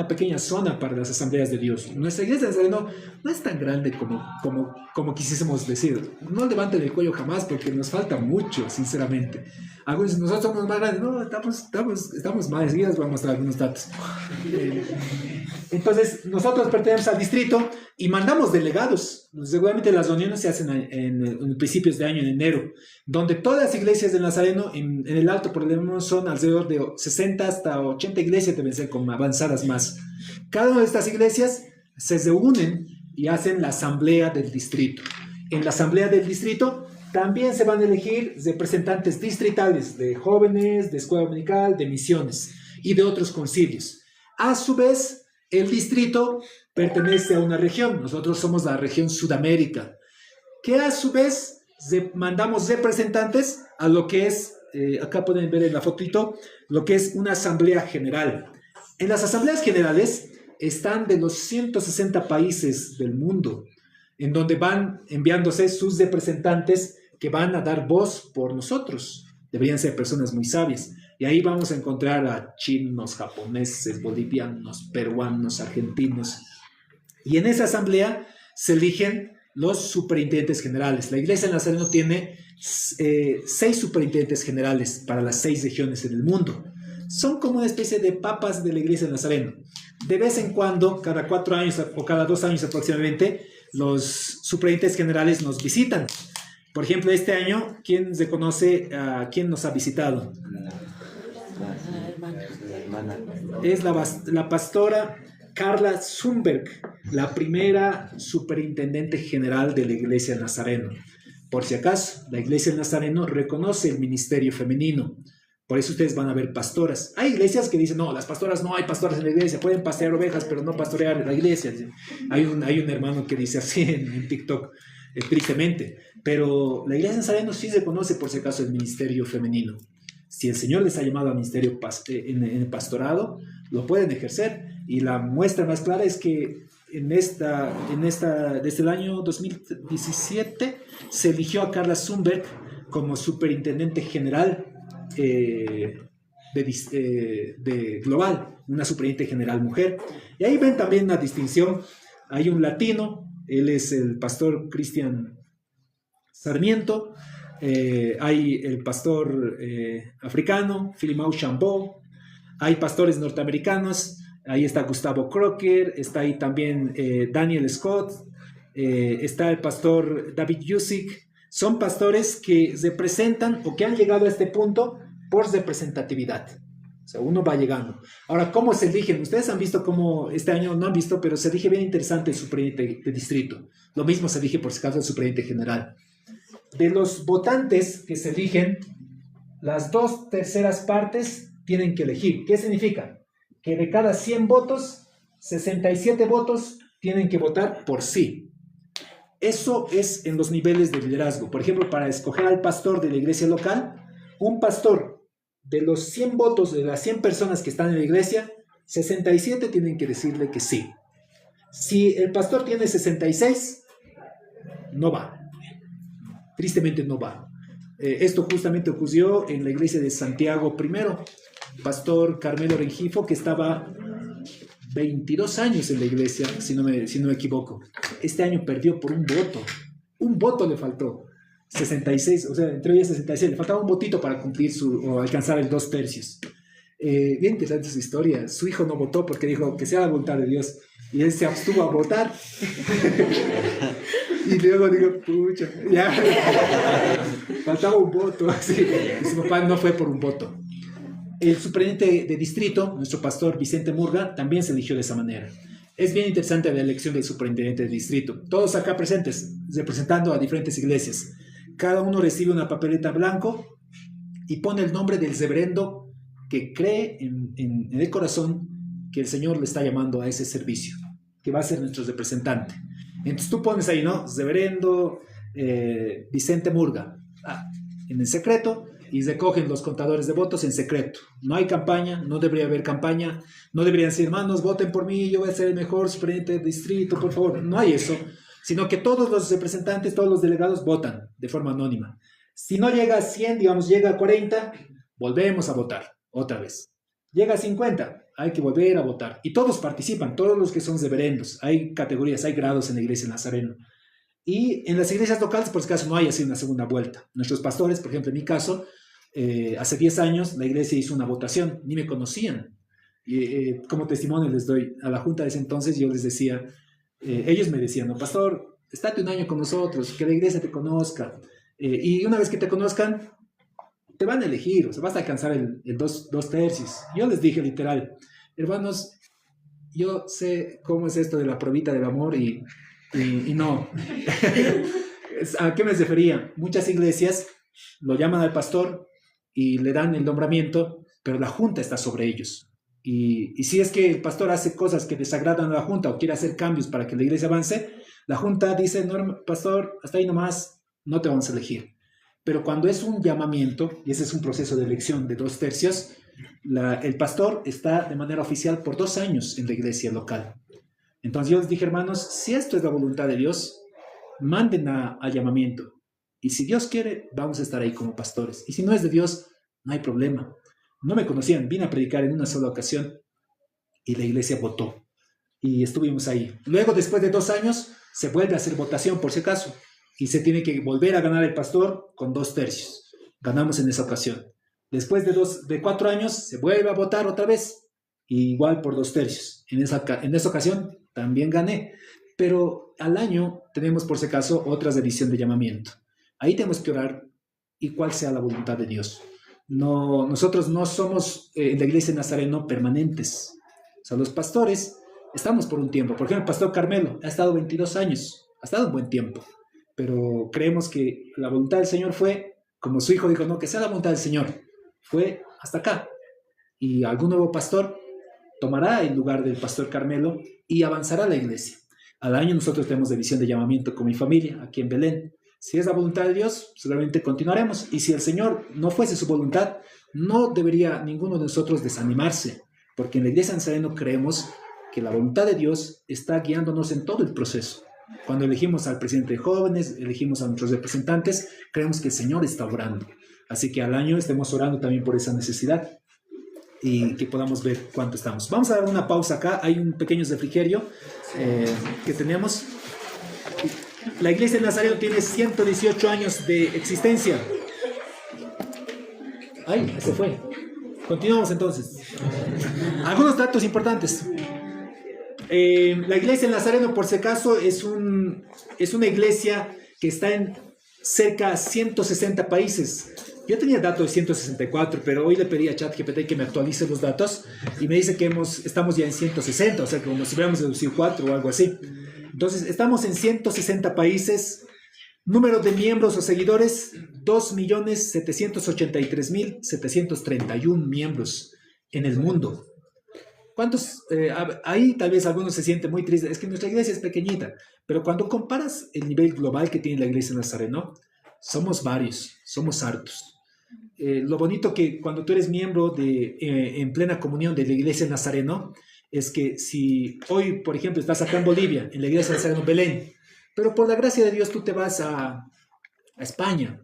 pequeña zona para las asambleas de Dios. Nuestra iglesia de Nazareno no es tan grande como quisiésemos decir. No levanten el cuello jamás porque nos falta mucho, sinceramente. Algunos dicen, nosotros somos más grandes. No, estamos más. Enseguida les voy a mostrar algunos datos. Entonces, nosotros pertenecemos al distrito y mandamos delegados. Seguramente las reuniones se hacen en principios de año, en enero, donde todas las iglesias del Nazareno en el Alto, por lo menos, son alrededor de 60 hasta 80 iglesias, deben ser como avanzadas más. Cada una de estas iglesias se reúnen y hacen la asamblea del distrito. En la asamblea del distrito también se van a elegir representantes distritales de jóvenes, de escuela dominical, de misiones y de otros concilios. A su vez, el distrito pertenece a una región. Nosotros somos la región Sudamérica, que a su vez mandamos representantes a lo que es, acá pueden ver en la fotito, lo que es una asamblea general. En las asambleas generales están de los 160 países del mundo, en donde van enviándose sus representantes que van a dar voz por nosotros. Deberían ser personas muy sabias. Y ahí vamos a encontrar a chinos, japoneses, bolivianos, peruanos, argentinos. Y en esa asamblea se eligen los superintendentes generales. La iglesia de Nazareno tiene 6 superintendentes generales para las 6 regiones en el mundo. Son como una especie de papas de la iglesia de Nazareno. De vez en cuando, cada 4 años o cada 2 años aproximadamente, los superintendentes generales nos visitan. Por ejemplo, este año, ¿quién se conoce a quién nos ha visitado? Es la pastora Carla Zumberg, la primera superintendente general de la iglesia de Nazareno. Por si acaso, la iglesia de Nazareno reconoce el ministerio femenino. Por eso ustedes van a ver pastoras. Hay iglesias que dicen, no, las pastoras no hay pastoras en la iglesia, pueden pastorear ovejas, pero no pastorear la iglesia. Hay un hermano que dice así en TikTok, tristemente. Pero la iglesia de Nazareno sí reconoce, por si acaso, el ministerio femenino. Si el Señor les ha llamado al ministerio en el pastorado, lo pueden ejercer. Y la muestra más clara es que desde el año 2017 se eligió a Carla Zumberg como superintendente general de global, una superintendente general mujer. Y ahí ven también una distinción. Hay un latino, él es el pastor Cristian Sarmiento. Hay el pastor africano, Filimao Chambó. Hay pastores norteamericanos. Ahí está Gustavo Crocker. Está ahí también Daniel Scott. Está el pastor David Yusik. Son pastores que representan o que han llegado a este punto por representatividad. O sea, uno va llegando. Ahora, ¿cómo se eligen? Ustedes han visto cómo este año no han visto, pero se elige bien interesante el superintendente de distrito. Lo mismo se elige por si acaso el superintendente general. De los votantes que se eligen, las 2/3 partes tienen que elegir. ¿Qué significa? Que de cada 100 votos, 67 votos tienen que votar por sí. Eso es en los niveles de liderazgo. Por ejemplo, para escoger al pastor de la iglesia local, un pastor de los 100 votos de las 100 personas que están en la iglesia, 67 tienen que decirle que sí. Si el pastor tiene 66, no va. Tristemente no va. Esto justamente ocurrió en la iglesia de Santiago I. Pastor Carmelo Rengifo, que estaba 22 años en la iglesia, si no me equivoco. Este año perdió por un voto. Un voto le faltó. 66, o sea, entre ellas 66. Le faltaba un votito para cumplir o alcanzar el 2/3. Bien interesante su historia. Su hijo no votó porque dijo que sea la voluntad de Dios. Y él se abstuvo a votar. Y luego digo, pucha, ya. Faltaba un voto. Así. Y su papá no fue por un voto. El superintendente de distrito, nuestro pastor Vicente Murga, también se eligió de esa manera. Es bien interesante la elección del superintendente de distrito. Todos acá presentes, representando a diferentes iglesias. Cada uno recibe una papeleta blanco y pone el nombre del reverendo que cree en el corazón que el Señor le está llamando a ese servicio, que va a ser nuestro representante. Entonces tú pones ahí, ¿no? Reverendo Vicente Murga. En el secreto y recogen los contadores de votos en secreto. No hay campaña, no debería haber campaña, no deberían decir, hermanos, voten por mí, yo voy a ser el mejor superintendente de distrito, por favor. No hay eso, sino que todos los representantes, todos los delegados votan de forma anónima. Si no llega a 100, digamos, llega a 40, volvemos a votar otra vez. Llega a 50, hay que volver a votar. Y todos participan, todos los que son reverendos. Hay categorías, hay grados en la iglesia Nazareno. Y en las iglesias locales, por si acaso, no hay así una segunda vuelta. Nuestros pastores, por ejemplo, en mi caso, hace 10 años la iglesia hizo una votación, ni me conocían. Como testimonio les doy a la junta de ese entonces, yo les decía, ellos me decían, no, pastor, estate un año con nosotros, que la iglesia te conozca. Y una vez que te conozcan, te van a elegir, o sea, vas a alcanzar el 2/3. Yo les dije literal, hermanos, yo sé cómo es esto de la pruebita del amor y no. ¿A qué me refería? Muchas iglesias lo llaman al pastor y le dan el nombramiento, pero la junta está sobre ellos. Y si es que el pastor hace cosas que desagradan a la junta o quiere hacer cambios para que la iglesia avance, la junta dice, no, pastor, hasta ahí nomás, no te vamos a elegir. Pero cuando es un llamamiento, y ese es un proceso de elección de 2/3, el pastor está de manera oficial por 2 años en la iglesia local. Entonces yo les dije, hermanos, si esto es la voluntad de Dios, manden a llamamiento. Y si Dios quiere, vamos a estar ahí como pastores. Y si no es de Dios, no hay problema. No me conocían, vine a predicar en una sola ocasión y la iglesia votó. Y estuvimos ahí. Luego, después de 2 años, se vuelve a hacer votación por si acaso. Y se tiene que volver a ganar el pastor con 2/3. Ganamos en esa ocasión. Después de 4 años, se vuelve a votar otra vez. Y igual por 2/3. En esa ocasión también gané. Pero al año tenemos por si acaso otra edición de llamamiento. Ahí tenemos que orar y cuál sea la voluntad de Dios. No, nosotros no somos en la iglesia Nazareno permanentes. O sea, los pastores estamos por un tiempo. Por ejemplo, el pastor Carmelo ha estado 22 años. Ha estado un buen tiempo. Pero creemos que la voluntad del Señor fue, como su hijo dijo, no, que sea la voluntad del Señor. Fue hasta acá. Y algún nuevo pastor tomará el lugar del pastor Carmelo y avanzará la iglesia. Al año nosotros tenemos división de llamamiento con mi familia, aquí en Belén. Si es la voluntad de Dios, seguramente continuaremos. Y si el Señor no fuese su voluntad, no debería ninguno de nosotros desanimarse. Porque en la iglesia Nazareno creemos que la voluntad de Dios está guiándonos en todo el proceso. Cuando elegimos al presidente de jóvenes, elegimos a nuestros representantes, creemos que el Señor está obrando. Así que al año estemos orando también por esa necesidad y que podamos ver cuánto estamos. Vamos a dar una pausa acá. Hay un pequeño refrigerio que tenemos. La iglesia de Nazareno tiene 118 años de existencia. Ay, se fue. Continuamos entonces. Algunos datos importantes. La iglesia de Nazareno, por si acaso, es una iglesia que está en cerca de 160 países. Yo tenía datos de 164, pero hoy le pedí a ChatGPT que me actualice los datos y me dice que estamos ya en 160, o sea, como si hubiéramos reducido 4 o algo así. Entonces, estamos en 160 países. Número de miembros o seguidores, 2.783.731 miembros en el mundo. ¿Cuántos? Ahí tal vez algunos se sienten muy tristes. Es que nuestra iglesia es pequeñita, pero cuando comparas el nivel global que tiene la iglesia Nazareno, somos varios, somos hartos. Lo bonito que cuando tú eres miembro en plena comunión de la iglesia Nazareno, es que si hoy, por ejemplo, estás acá en Bolivia, en la iglesia Nazareno Belén, pero por la gracia de Dios tú te vas a España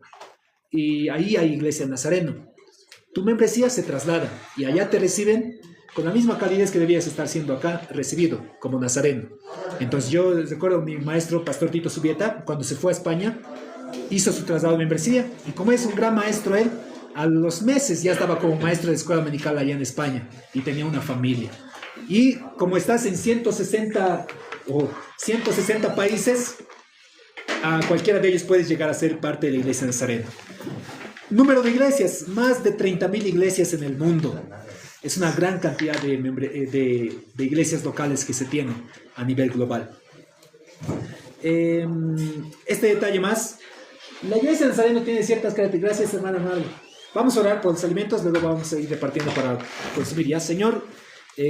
y ahí hay iglesia Nazareno, tu membresía se traslada y allá te reciben con la misma calidez que debías estar siendo acá recibido como nazareno. Entonces yo recuerdo mi maestro, Pastor Tito Subieta, cuando se fue a España, hizo su traslado de membresía y como es un gran maestro él, a los meses ya estaba como maestro de escuela dominical allá en España y tenía una familia. Y como estás en 160 países, a cualquiera de ellos puedes llegar a ser parte de la iglesia Nazareno. Número de iglesias, más de 30.000 iglesias en el mundo. Es una gran cantidad de iglesias locales que se tienen a nivel global. Este detalle más. La iglesia Nazareno tiene ciertas características. Gracias, hermana Mario. Vamos a orar por los alimentos, luego vamos a ir repartiendo para consumir ya. Señor,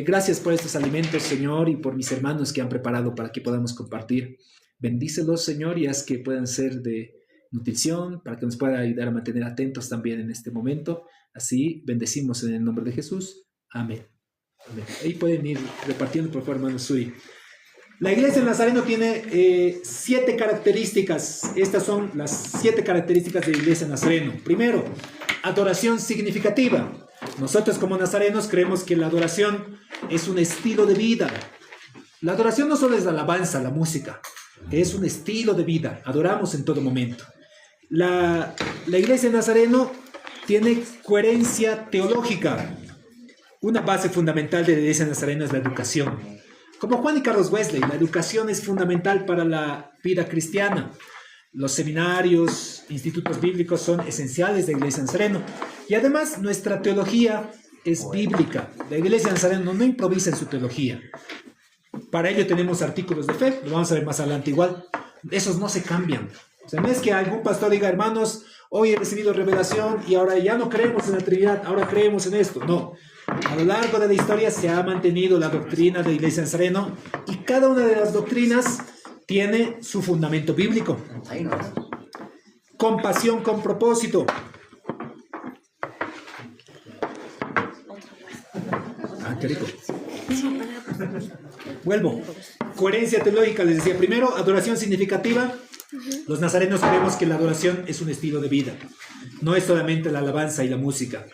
gracias por estos alimentos, Señor, y por mis hermanos que han preparado para que podamos compartir. Bendícelos, Señor, y haz que puedan ser de nutrición, para que nos pueda ayudar a mantener atentos también en este momento. Así, bendecimos en el nombre de Jesús. Amén. Amén. Ahí pueden ir repartiendo, por favor, hermano Suri. La iglesia del Nazareno tiene 7 características. Estas son las 7 características de la iglesia del Nazareno. Primero, adoración significativa. Nosotros como nazarenos creemos que la adoración es un estilo de vida. La adoración no solo es la alabanza, la música, es un estilo de vida. Adoramos en todo momento. La iglesia del Nazareno tiene coherencia teológica. Una base fundamental de la iglesia del Nazareno es la educación. Como Juan y Carlos Wesley, la educación es fundamental para la vida cristiana. Los seminarios, institutos bíblicos son esenciales de la iglesia del Nazareno. Y además, nuestra teología es bíblica. La iglesia del Nazareno no improvisa en su teología. Para ello tenemos artículos de fe, lo vamos a ver más adelante igual. Esos no se cambian. O sea, no es que algún pastor diga, hermanos, hoy he recibido revelación y ahora ya no creemos en la Trinidad, ahora creemos en esto. No. A lo largo de la historia se ha mantenido la doctrina de la iglesia del Nazareno y cada una de las doctrinas tiene su fundamento bíblico. Compasión con propósito. Ah, qué rico. Vuelvo. Coherencia teológica, les decía. Primero, adoración significativa. Los nazarenos creemos que la adoración es un estilo de vida. No es solamente la alabanza y la música.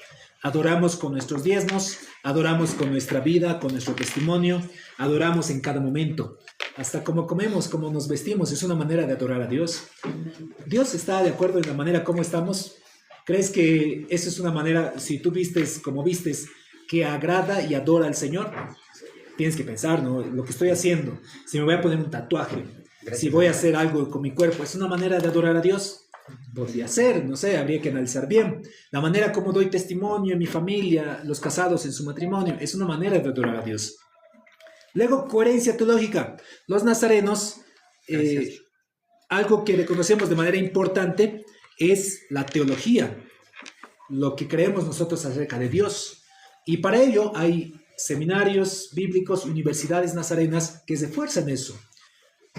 Adoramos con nuestros diezmos, adoramos con nuestra vida, con nuestro testimonio, adoramos en cada momento. Hasta cómo comemos, cómo nos vestimos, es una manera de adorar a Dios. ¿Dios está de acuerdo en la manera como estamos? ¿Crees que esa es una manera, si tú vistes como vistes, que agrada y adora al Señor? Tienes que pensar, ¿no? Lo que estoy haciendo, si me voy a poner un tatuaje, si voy a hacer algo con mi cuerpo, ¿es una manera de adorar a Dios? Podría ser, no sé, habría que analizar bien. La manera como doy testimonio en mi familia, los casados en su matrimonio, es una manera de adorar a Dios. Luego, coherencia teológica. Los nazarenos, algo que reconocemos de manera importante es la teología, lo que creemos nosotros acerca de Dios. Y para ello hay seminarios bíblicos, universidades nazarenas que se esfuerzan en eso.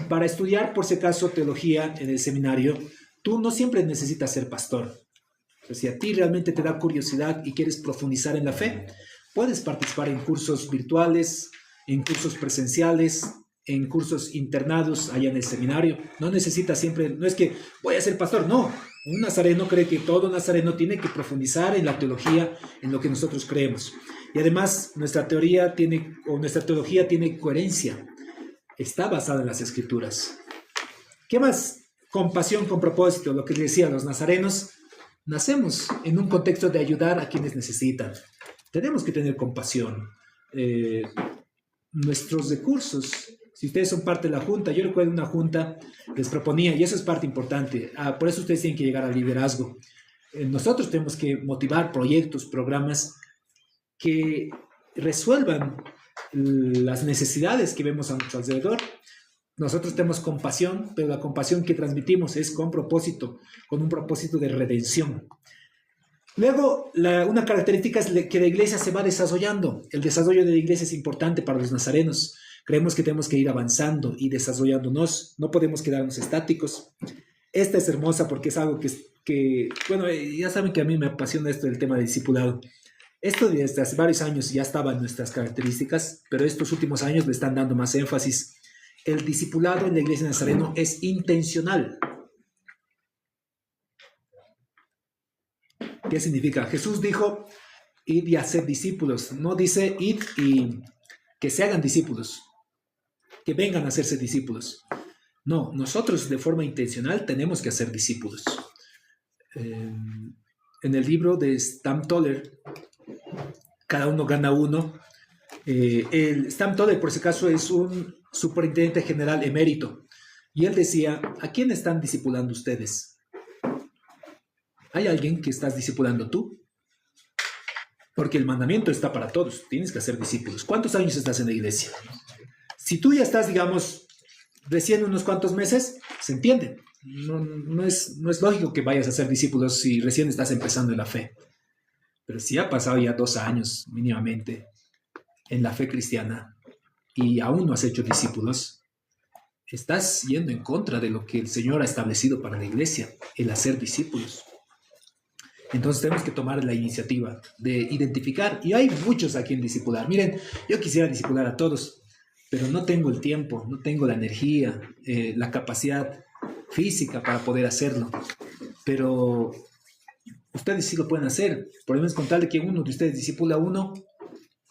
Para estudiar, por si acaso, teología en el seminario, tú no siempre necesitas ser pastor. O sea, si a ti realmente te da curiosidad y quieres profundizar en la fe, puedes participar en cursos virtuales, en cursos presenciales, en cursos internados allá en el seminario. No necesitas siempre, no es que voy a ser pastor, no. Un nazareno cree que todo nazareno tiene que profundizar en la teología, en lo que nosotros creemos. Y además, nuestra teología tiene coherencia. Está basada en las Escrituras. ¿Qué más? Compasión con propósito, lo que les decía, los nazarenos nacemos en un contexto de ayudar a quienes necesitan. Tenemos que tener compasión. Nuestros recursos, si ustedes son parte de la junta, yo recuerdo una junta, les proponía, y eso es parte importante, por eso ustedes tienen que llegar al liderazgo. Nosotros tenemos que motivar proyectos, programas que resuelvan las necesidades que vemos a nuestro alrededor. Nosotros tenemos compasión, pero la compasión que transmitimos es con propósito, con un propósito de redención. Luego, una característica es que la iglesia se va desarrollando. El desarrollo de la iglesia es importante para los nazarenos. Creemos que tenemos que ir avanzando y desarrollándonos. No podemos quedarnos estáticos. Esta es hermosa porque es algo que bueno, ya saben que a mí me apasiona esto del tema del discipulado. Esto desde hace varios años ya estaba en nuestras características, pero estos últimos años le están dando más énfasis. El discipulado en la iglesia de Nazareno es intencional. ¿Qué significa? Jesús dijo, id y hacer discípulos. No dice id y que se hagan discípulos, que vengan a hacerse discípulos. No, nosotros de forma intencional tenemos que hacer discípulos. En el libro de Stam Toller, Cada uno gana uno, el Stam Toller, por si acaso, es un superintendente general emérito. Y él decía, ¿a quién están discipulando ustedes? ¿Hay alguien que estás discipulando tú? Porque el mandamiento está para todos. Tienes que hacer discípulos. ¿Cuántos años estás en la iglesia? Si tú ya estás, digamos, recién unos cuantos meses, se entiende. No es lógico que vayas a ser discípulos si recién estás empezando en la fe. Pero si ha pasado ya 2 años mínimamente en la fe cristiana y aún no has hecho discípulos, estás yendo en contra de lo que el Señor ha establecido para la iglesia, el hacer discípulos. Entonces tenemos que tomar la iniciativa de identificar, y hay muchos a quien discipular. Miren, yo quisiera discipular a todos, pero no tengo el tiempo, no tengo la energía, la capacidad física para poder hacerlo. Pero ustedes sí lo pueden hacer. Por ejemplo, es contarle que uno de ustedes discipula a uno,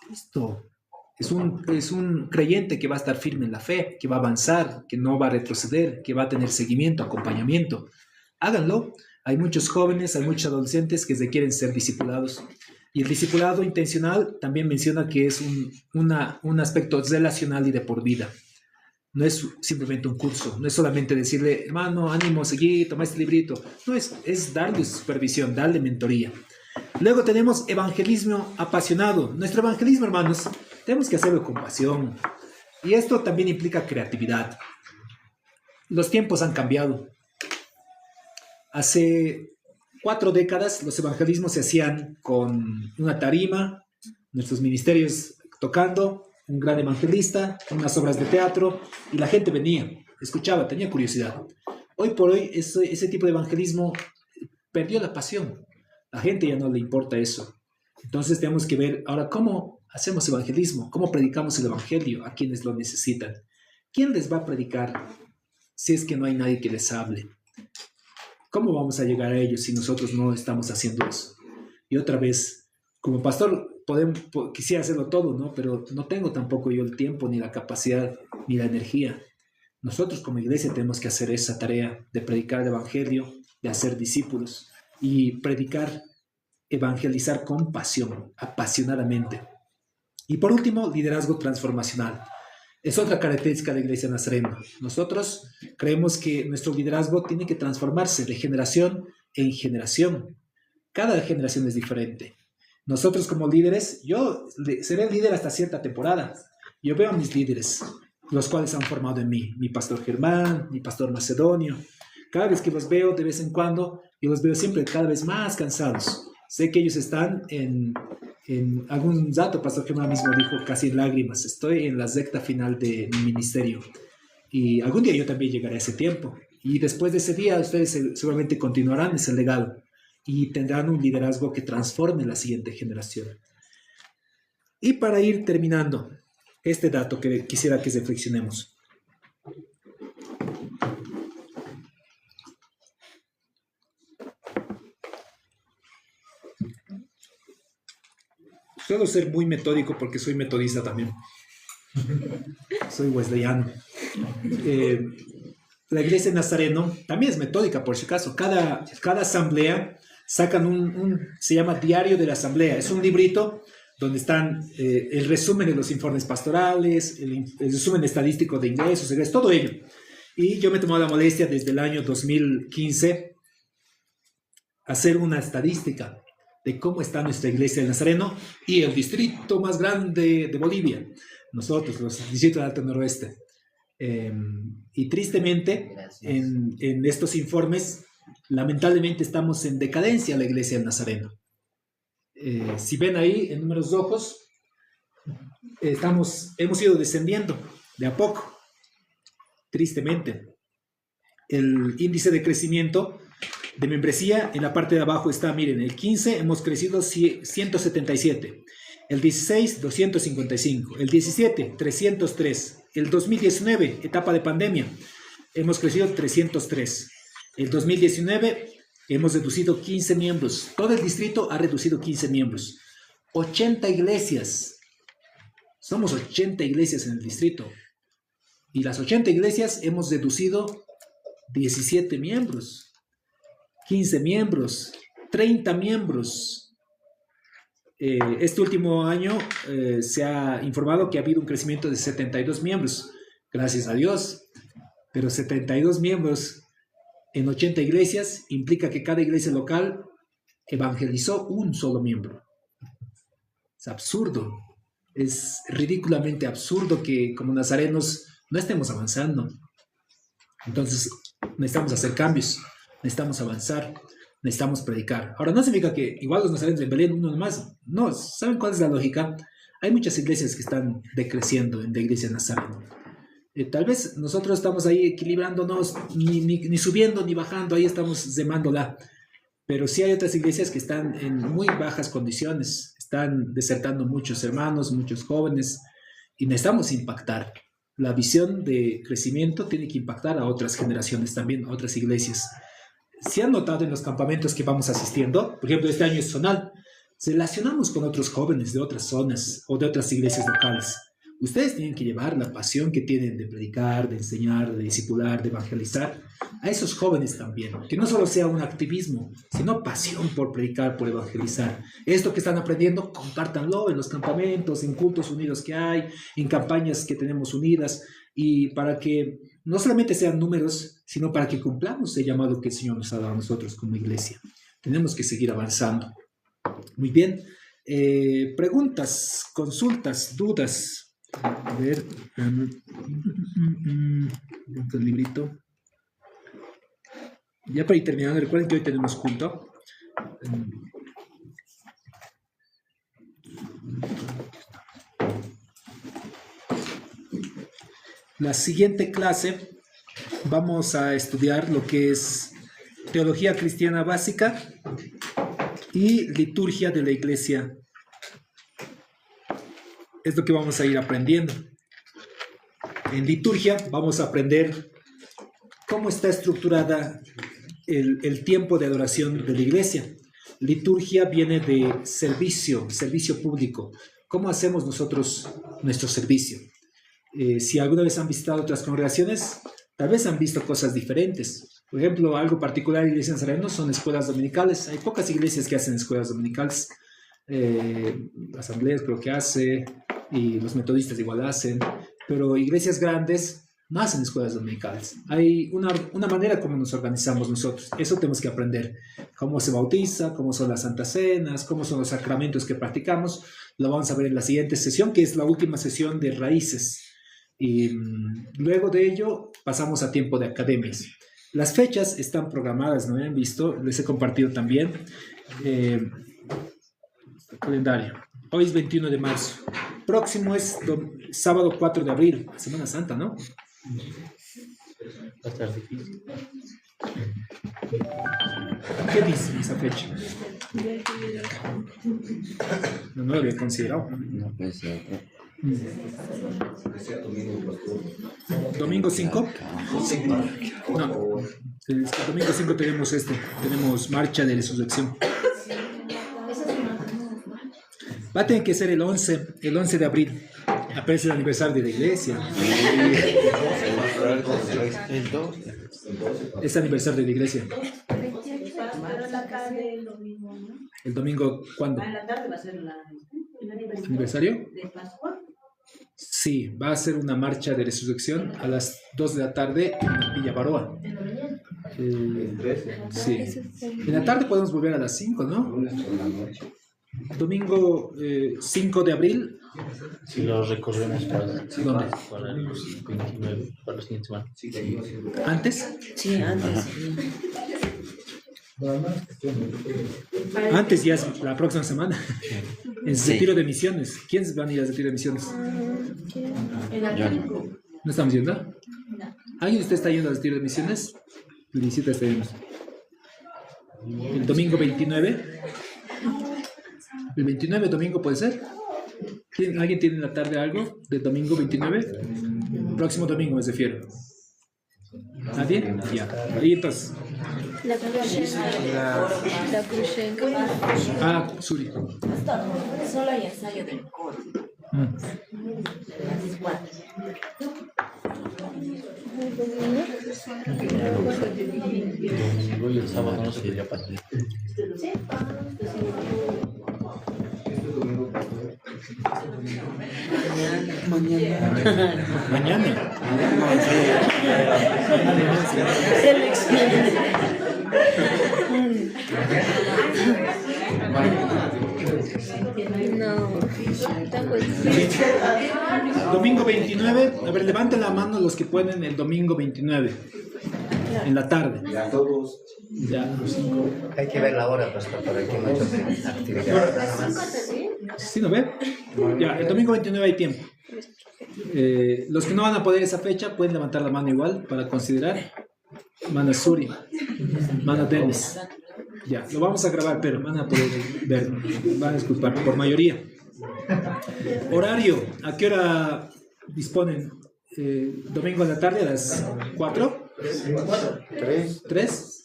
listo. Es un creyente que va a estar firme en la fe, que va a avanzar, que no va a retroceder, que va a tener seguimiento, acompañamiento. Háganlo. Hay muchos jóvenes, hay muchos adolescentes que se quieren ser discipulados. Y el discipulado intencional también menciona que es un aspecto relacional y de por vida. No es simplemente un curso, no es solamente decirle, hermano, ánimo, seguí, toma este librito. No, es darle supervisión, darle mentoría. Luego tenemos evangelismo apasionado. Nuestro evangelismo, hermanos, tenemos que hacerlo con pasión. Y esto también implica creatividad. Los tiempos han cambiado. Hace 4 décadas los evangelismos se hacían con una tarima, nuestros ministerios tocando, un gran evangelista, unas obras de teatro, y la gente venía, escuchaba, tenía curiosidad. Hoy por hoy ese tipo de evangelismo perdió la pasión. La gente ya no le importa eso. Entonces tenemos que ver ahora cómo hacemos evangelismo, cómo predicamos el evangelio a quienes lo necesitan. ¿Quién les va a predicar si es que no hay nadie que les hable? ¿Cómo vamos a llegar a ellos si nosotros no estamos haciendo eso? Y otra vez, como pastor, quisiera hacerlo todo, ¿no? Pero no tengo tampoco yo el tiempo, ni la capacidad, ni la energía. Nosotros como iglesia tenemos que hacer esa tarea de predicar el evangelio, de hacer discípulos y predicar, evangelizar con pasión, apasionadamente. Y por último, liderazgo transformacional. Es otra característica de la Iglesia Nazareno. Nosotros creemos que nuestro liderazgo tiene que transformarse de generación en generación. Cada generación es diferente. Nosotros como líderes, yo seré líder hasta cierta temporada. Yo veo a mis líderes, los cuales han formado en mí. Mi pastor Germán, mi pastor Macedonio. Cada vez que los veo de vez en cuando, yo los veo siempre cada vez más cansados. Sé que ellos están en algún dato, Pastor Germán mismo dijo casi en lágrimas, estoy en la recta final de mi ministerio y algún día yo también llegaré a ese tiempo y después de ese día ustedes seguramente continuarán ese legado y tendrán un liderazgo que transforme la siguiente generación. Y para ir terminando, este dato que quisiera que reflexionemos. Suelo ser muy metódico porque soy metodista también. Soy wesleyano. La iglesia Nazareno también es metódica, por si acaso. Cada asamblea sacan se llama Diario de la Asamblea. Es un librito donde están el resumen de los informes pastorales, el resumen estadístico de ingresos, todo ello. Y yo me he tomado la molestia desde el año 2015 hacer una estadística de cómo está nuestra iglesia de Nazareno y el distrito más grande de Bolivia, nosotros, los distritos del Alto Noroeste. Y tristemente, en estos informes, lamentablemente estamos en decadencia la iglesia del Nazareno. Si ven ahí, en números rojos, hemos ido descendiendo de a poco, tristemente. El índice de crecimiento de membresía en la parte de abajo está, miren, el 15 hemos crecido 177, el 16 255, el 17 303, el 2019 etapa de pandemia hemos crecido 303, el 2019 hemos reducido 15 miembros, todo el distrito ha reducido 15 miembros, 80 iglesias, somos 80 iglesias en el distrito y las 80 iglesias hemos reducido 17 miembros. 15 miembros, 30 miembros. Este último año se ha informado que ha habido un crecimiento de 72 miembros, gracias a Dios, pero 72 miembros en 80 iglesias implica que cada iglesia local evangelizó un solo miembro. Es absurdo, es ridículamente absurdo que como nazarenos no estemos avanzando. Entonces necesitamos hacer cambios. Necesitamos avanzar, necesitamos predicar. Ahora, no significa que igual los nazarenos en Belén, uno nomás. No, ¿saben cuál es la lógica? Hay muchas iglesias que están decreciendo en la iglesia nazareno. Tal vez nosotros estamos ahí equilibrándonos, ni subiendo ni bajando, ahí estamos remándola. Pero sí hay otras iglesias que están en muy bajas condiciones, están desertando muchos hermanos, muchos jóvenes, y necesitamos impactar. La visión de crecimiento tiene que impactar a otras generaciones también, a otras iglesias. Si han notado en los campamentos que vamos asistiendo, por ejemplo, este año es zonal, relacionamos con otros jóvenes de otras zonas o de otras iglesias locales. Ustedes tienen que llevar la pasión que tienen de predicar, de enseñar, de discipular, de evangelizar a esos jóvenes también. Que no solo sea un activismo, sino pasión por predicar, por evangelizar. Esto que están aprendiendo, compártanlo en los campamentos, en cultos unidos que hay, en campañas que tenemos unidas, y para que no solamente sean números, sino para que cumplamos el llamado que el Señor nos ha dado a nosotros como iglesia. Tenemos que seguir avanzando. Muy bien. Preguntas, consultas, dudas. A ver, el librito. Ya para ir terminando, recuerden que hoy tenemos culto. La siguiente clase vamos a estudiar lo que es teología cristiana básica y liturgia de la iglesia. Es lo que vamos a ir aprendiendo. En liturgia vamos a aprender cómo está estructurada el tiempo de adoración de la iglesia. Liturgia viene de servicio público. ¿Cómo hacemos nosotros nuestro servicio? Si alguna vez han visitado otras congregaciones, tal vez han visto cosas diferentes. Por ejemplo, algo particular en la iglesia Nazareno son escuelas dominicales. Hay pocas iglesias que hacen escuelas dominicales. Asambleas creo que hace, y los metodistas igual hacen, pero iglesias grandes no hacen escuelas dominicales. Hay una manera como nos organizamos nosotros. Eso tenemos que aprender. Cómo se bautiza, cómo son las santas cenas, cómo son los sacramentos que practicamos. Lo vamos a ver en la siguiente sesión, que es la última sesión de raíces. Y luego de ello pasamos a tiempo de academias. Las fechas están programadas, ¿no? ¿Han visto? Les he compartido también. Calendario. Hoy es 21 de marzo. Próximo es sábado 4 de abril, Semana Santa, ¿no? Va a estar difícil. ¿Qué dice esa fecha? No lo había considerado. No puede ser. ¿Domingo 5? No. El domingo 5 tenemos marcha de resurrección. Va a tener que ser el 11 de abril. Aparece el aniversario de la iglesia. El 2. Es aniversario de la iglesia. Pero la tarde lo mismo, ¿no? ¿El domingo cuándo? En la tarde va a ser el ¿Aniversario? de Pascua. Sí, va a ser una marcha de resurrección a las 2 de la tarde en Villa Baroa. Sí. En la tarde podemos volver a las 5, ¿no? Domingo 5 de abril. Si lo recorremos para ¿Dónde? el 29, para la siguiente semana. ¿Antes? Sí, antes. Antes ya es la próxima semana. Es retiro de misiones. ¿Quiénes van a ir al retiro de misiones? Yo no. ¿No estamos yendo? ¿Alguien de ustedes está yendo al retiro de misiones? El 17 está yendo. ¿El domingo 29? ¿El 29 domingo puede ser? ¿Alguien tiene en la tarde algo del domingo 29? Próximo domingo me refiero. ¿Nadie? Ya. Ahí entonces. La Krushenka. Ah, Suri. Solo hay ensayo del coro. Las 4. Domingo y el sábado no se podría partir. Mañana. No, Domingo 29. A ver, levanten la mano los que pueden el domingo 29. En la tarde. Ya todos. Ya, los 5. Hay que ver la hora, pastor, para que no choque actividad. ¿Sí no ve? Ya, el domingo 29 hay tiempo. Los que no van a poder esa fecha pueden levantar la mano igual para considerar. Mana Suri, Mana Dennis. Ya, lo vamos a grabar, pero van a poder ver, van a disculpar por mayoría. Horario, ¿a qué hora disponen? Domingo en la tarde a las 4. 3.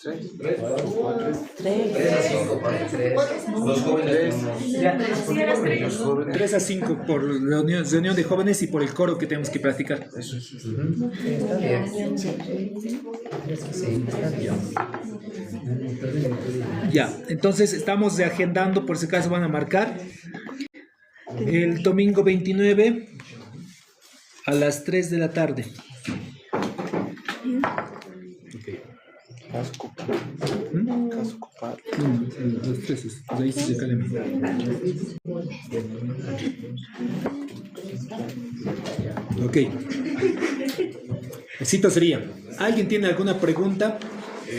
Los jóvenes. 3 a 5 por reunión de jóvenes y por el coro que tenemos que practicar. Ya, entonces estamos agendando, por si acaso van a marcar, el domingo 29 a las 3 de la tarde. Los 13, de ahí se caen. Ok. El cito sería: ¿alguien tiene alguna pregunta?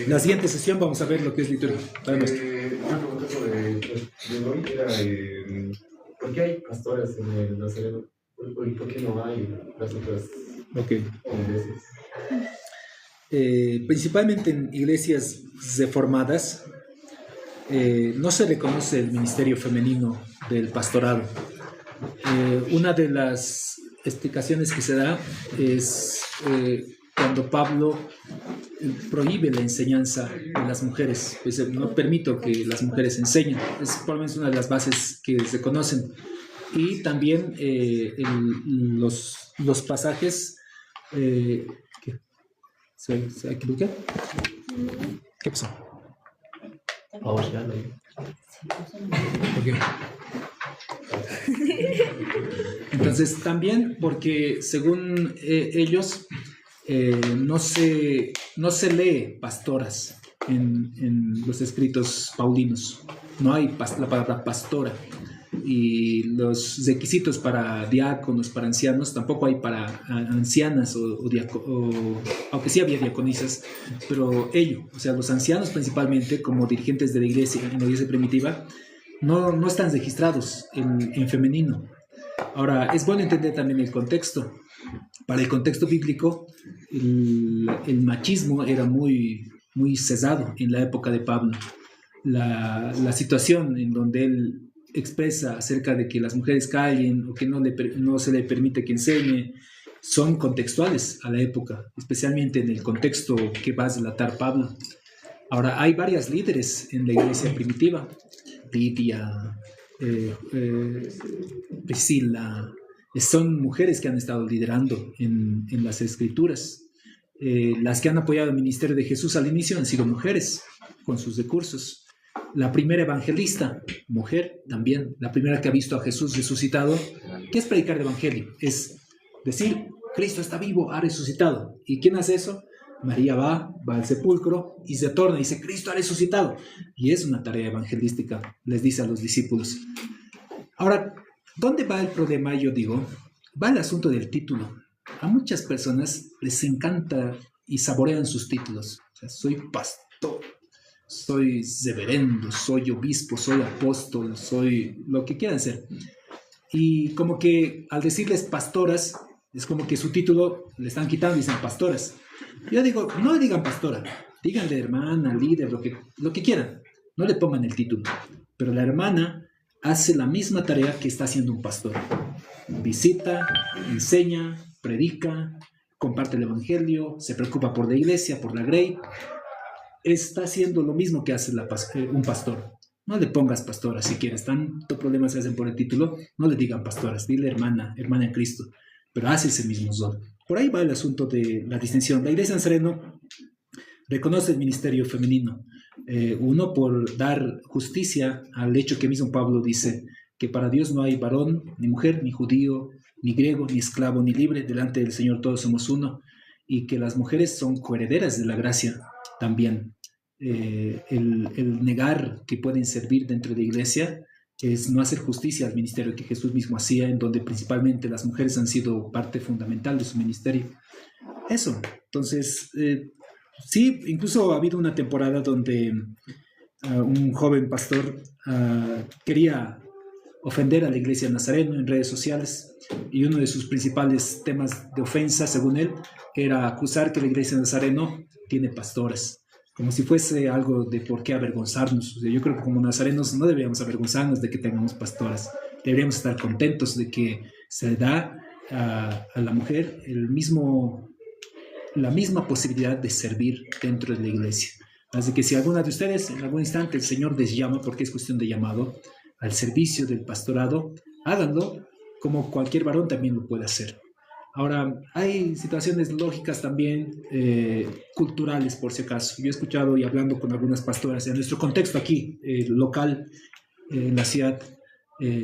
La siguiente sesión vamos a ver lo que es liturgia. Una pregunta sobre hoy era ¿por qué hay pastores en el Nazareno? ¿Por qué no hay las otras iglesias? Principalmente en iglesias reformadas no se reconoce el ministerio femenino del pastorado. Una de las explicaciones que se da es cuando Pablo prohíbe la enseñanza de las mujeres. Pues, no permito que las mujeres enseñen. Es por lo menos una de las bases que se conocen. Y también los pasajes ¿se equivoqué? ¿Qué pasó? Ahora ya lo Okay. Entonces también porque según ellos no se lee pastoras en los escritos paulinos. No hay la palabra pastora. Y los requisitos para diáconos, para ancianos, tampoco hay para ancianas aunque sí había diaconisas, pero o sea, los ancianos principalmente como dirigentes de la iglesia, en la iglesia primitiva, no están registrados en femenino. Ahora, es bueno entender también el contexto. Para el contexto bíblico, el machismo era muy, muy cesado en la época de Pablo. La situación en donde él expresa acerca de que las mujeres callen o que no se le permite que enseñe, son contextuales a la época, especialmente en el contexto que va a relatar Pablo. Ahora, hay varias líderes en la iglesia primitiva: Lidia, Priscila, son mujeres que han estado liderando en las escrituras. Las que han apoyado el ministerio de Jesús al inicio han sido mujeres con sus recursos. La primera evangelista, mujer también, la primera que ha visto a Jesús resucitado. ¿Qué es predicar el evangelio? Es decir, Cristo está vivo, ha resucitado. ¿Y quién hace eso? María va al sepulcro y se torna y dice: Cristo ha resucitado. Y es una tarea evangelística, les dice a los discípulos. Ahora, ¿dónde va el problema? Yo digo, va el asunto del título. A muchas personas les encanta y saborean sus títulos. O sea, soy pastor, soy reverendo, soy obispo, soy apóstol, soy lo que quieran ser. Y como que al decirles pastoras, es como que su título le están quitando y dicen pastoras. Yo digo, no le digan pastora, díganle hermana, líder, lo que quieran. No le pongan el título. Pero la hermana hace la misma tarea que está haciendo un pastor. Visita, enseña, predica, comparte el evangelio, se preocupa por la iglesia, por la grey. Está haciendo lo mismo que hace un pastor. No le pongas pastora si quieres. Tanto problemas se hacen por el título. No le digan pastoras, dile hermana en Cristo. Pero hace ese mismo rol. Por ahí va el asunto de la distinción. La iglesia Nazareno reconoce el ministerio femenino. Uno, por dar justicia al hecho que mismo Pablo dice, que para Dios no hay varón, ni mujer, ni judío, ni griego, ni esclavo, ni libre. Delante del Señor todos somos uno. Y que las mujeres son coherederas de la gracia también. El negar que pueden servir dentro de la iglesia es no hacer justicia al ministerio que Jesús mismo hacía, en donde principalmente las mujeres han sido parte fundamental de su ministerio. Eso. Entonces, sí, incluso ha habido una temporada donde un joven pastor quería ofender a la iglesia nazareno en redes sociales, y uno de sus principales temas de ofensa, según él, era acusar que la iglesia nazareno tiene pastoras, como si fuese algo de por qué avergonzarnos. O sea, yo creo que como nazarenos no deberíamos avergonzarnos de que tengamos pastoras, deberíamos estar contentos de que se da a la mujer la misma posibilidad de servir dentro de la iglesia. Así que si alguna de ustedes en algún instante el Señor les llama, porque es cuestión de llamado, al servicio del pastorado, háganlo como cualquier varón también lo puede hacer. Ahora, hay situaciones lógicas también, culturales por si acaso. Yo he escuchado y hablando con algunas pastoras, en nuestro contexto aquí, local, en la ciudad,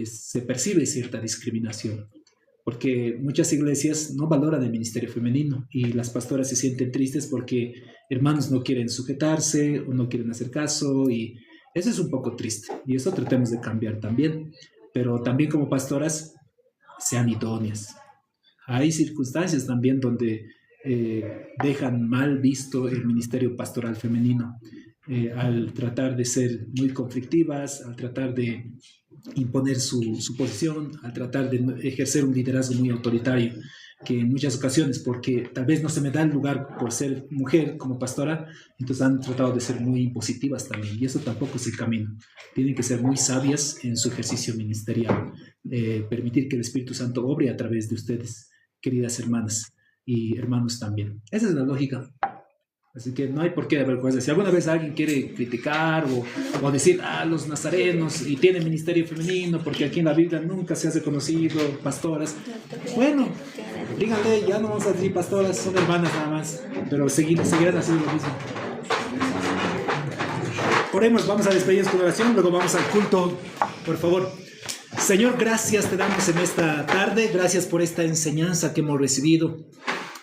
se percibe cierta discriminación, porque muchas iglesias no valoran el ministerio femenino y las pastoras se sienten tristes porque hermanos no quieren sujetarse o no quieren hacer caso, y eso es un poco triste y eso tratemos de cambiar también, pero también como pastoras sean idóneas. Hay circunstancias también donde dejan mal visto el ministerio pastoral femenino, al tratar de ser muy conflictivas, al tratar de imponer su posición, al tratar de ejercer un liderazgo muy autoritario, que en muchas ocasiones, porque tal vez no se me da el lugar por ser mujer como pastora, entonces han tratado de ser muy impositivas también, y eso tampoco es el camino. Tienen que ser muy sabias en su ejercicio ministerial, permitir que el Espíritu Santo obre a través de ustedes, queridas hermanas y hermanos también. Esa es la lógica. Así que no hay por qué avergonzarse. Si alguna vez alguien quiere criticar o decir, los nazarenos y tienen ministerio femenino, porque aquí en la Biblia nunca se ha reconocido pastoras, bueno, díganle, ya no vamos a decir pastoras, son hermanas nada más, pero seguirán haciendo lo mismo. Oremos, vamos a despedirnos con oración, luego vamos al culto, por favor. Señor, gracias te damos en esta tarde, gracias por esta enseñanza que hemos recibido.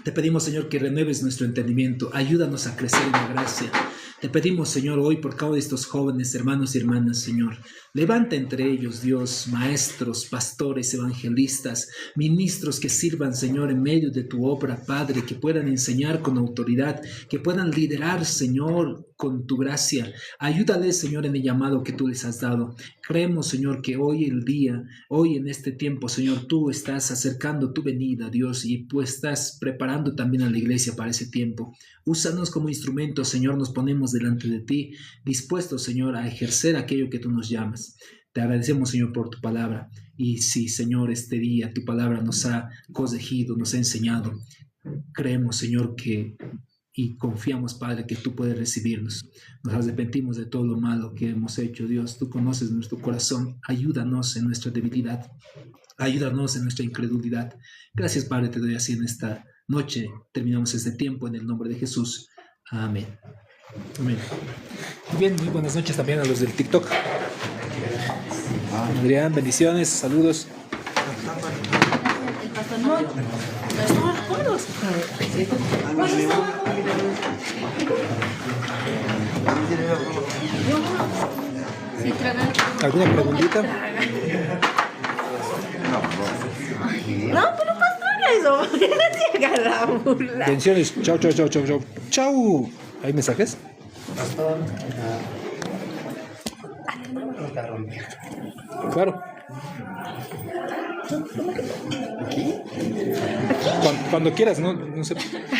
Te pedimos, Señor, que renueves nuestro entendimiento, ayúdanos a crecer en la gracia. Te pedimos, Señor, hoy por cada uno de estos jóvenes, hermanos y hermanas, Señor, levanta entre ellos, Dios, maestros, pastores, evangelistas, ministros que sirvan, Señor, en medio de tu obra, Padre, que puedan enseñar con autoridad, que puedan liderar, Señor, con tu gracia. Ayúdales, Señor, en el llamado que tú les has dado. Creemos, Señor, que hoy en este tiempo, Señor, tú estás acercando tu venida, Dios, y tú estás preparando también a la iglesia para ese tiempo. Úsanos como instrumentos, Señor, nos ponemos delante de ti, dispuestos, Señor, a ejercer aquello que tú nos llamas. Te agradecemos, Señor, por tu palabra. Y si, Señor, este día tu palabra nos ha corregido, nos ha enseñado, creemos, Señor, y confiamos, Padre, que tú puedes recibirnos. Nos arrepentimos de todo lo malo que hemos hecho, Dios. Tú conoces nuestro corazón. Ayúdanos en nuestra debilidad. Ayúdanos en nuestra incredulidad. Gracias, Padre, te doy así en esta noche. Terminamos este tiempo en el nombre de Jesús. Amén. Amén. Bien, muy buenas noches también a los del TikTok. Adrián, bendiciones, saludos. ¿Alguna preguntita? No, pero pastora eso. No llega la burla. Bendiciones. Chau, chau, chau, chau, chau. Chau. ¿Hay mensajes? Claro. Cuando quieras, no sé.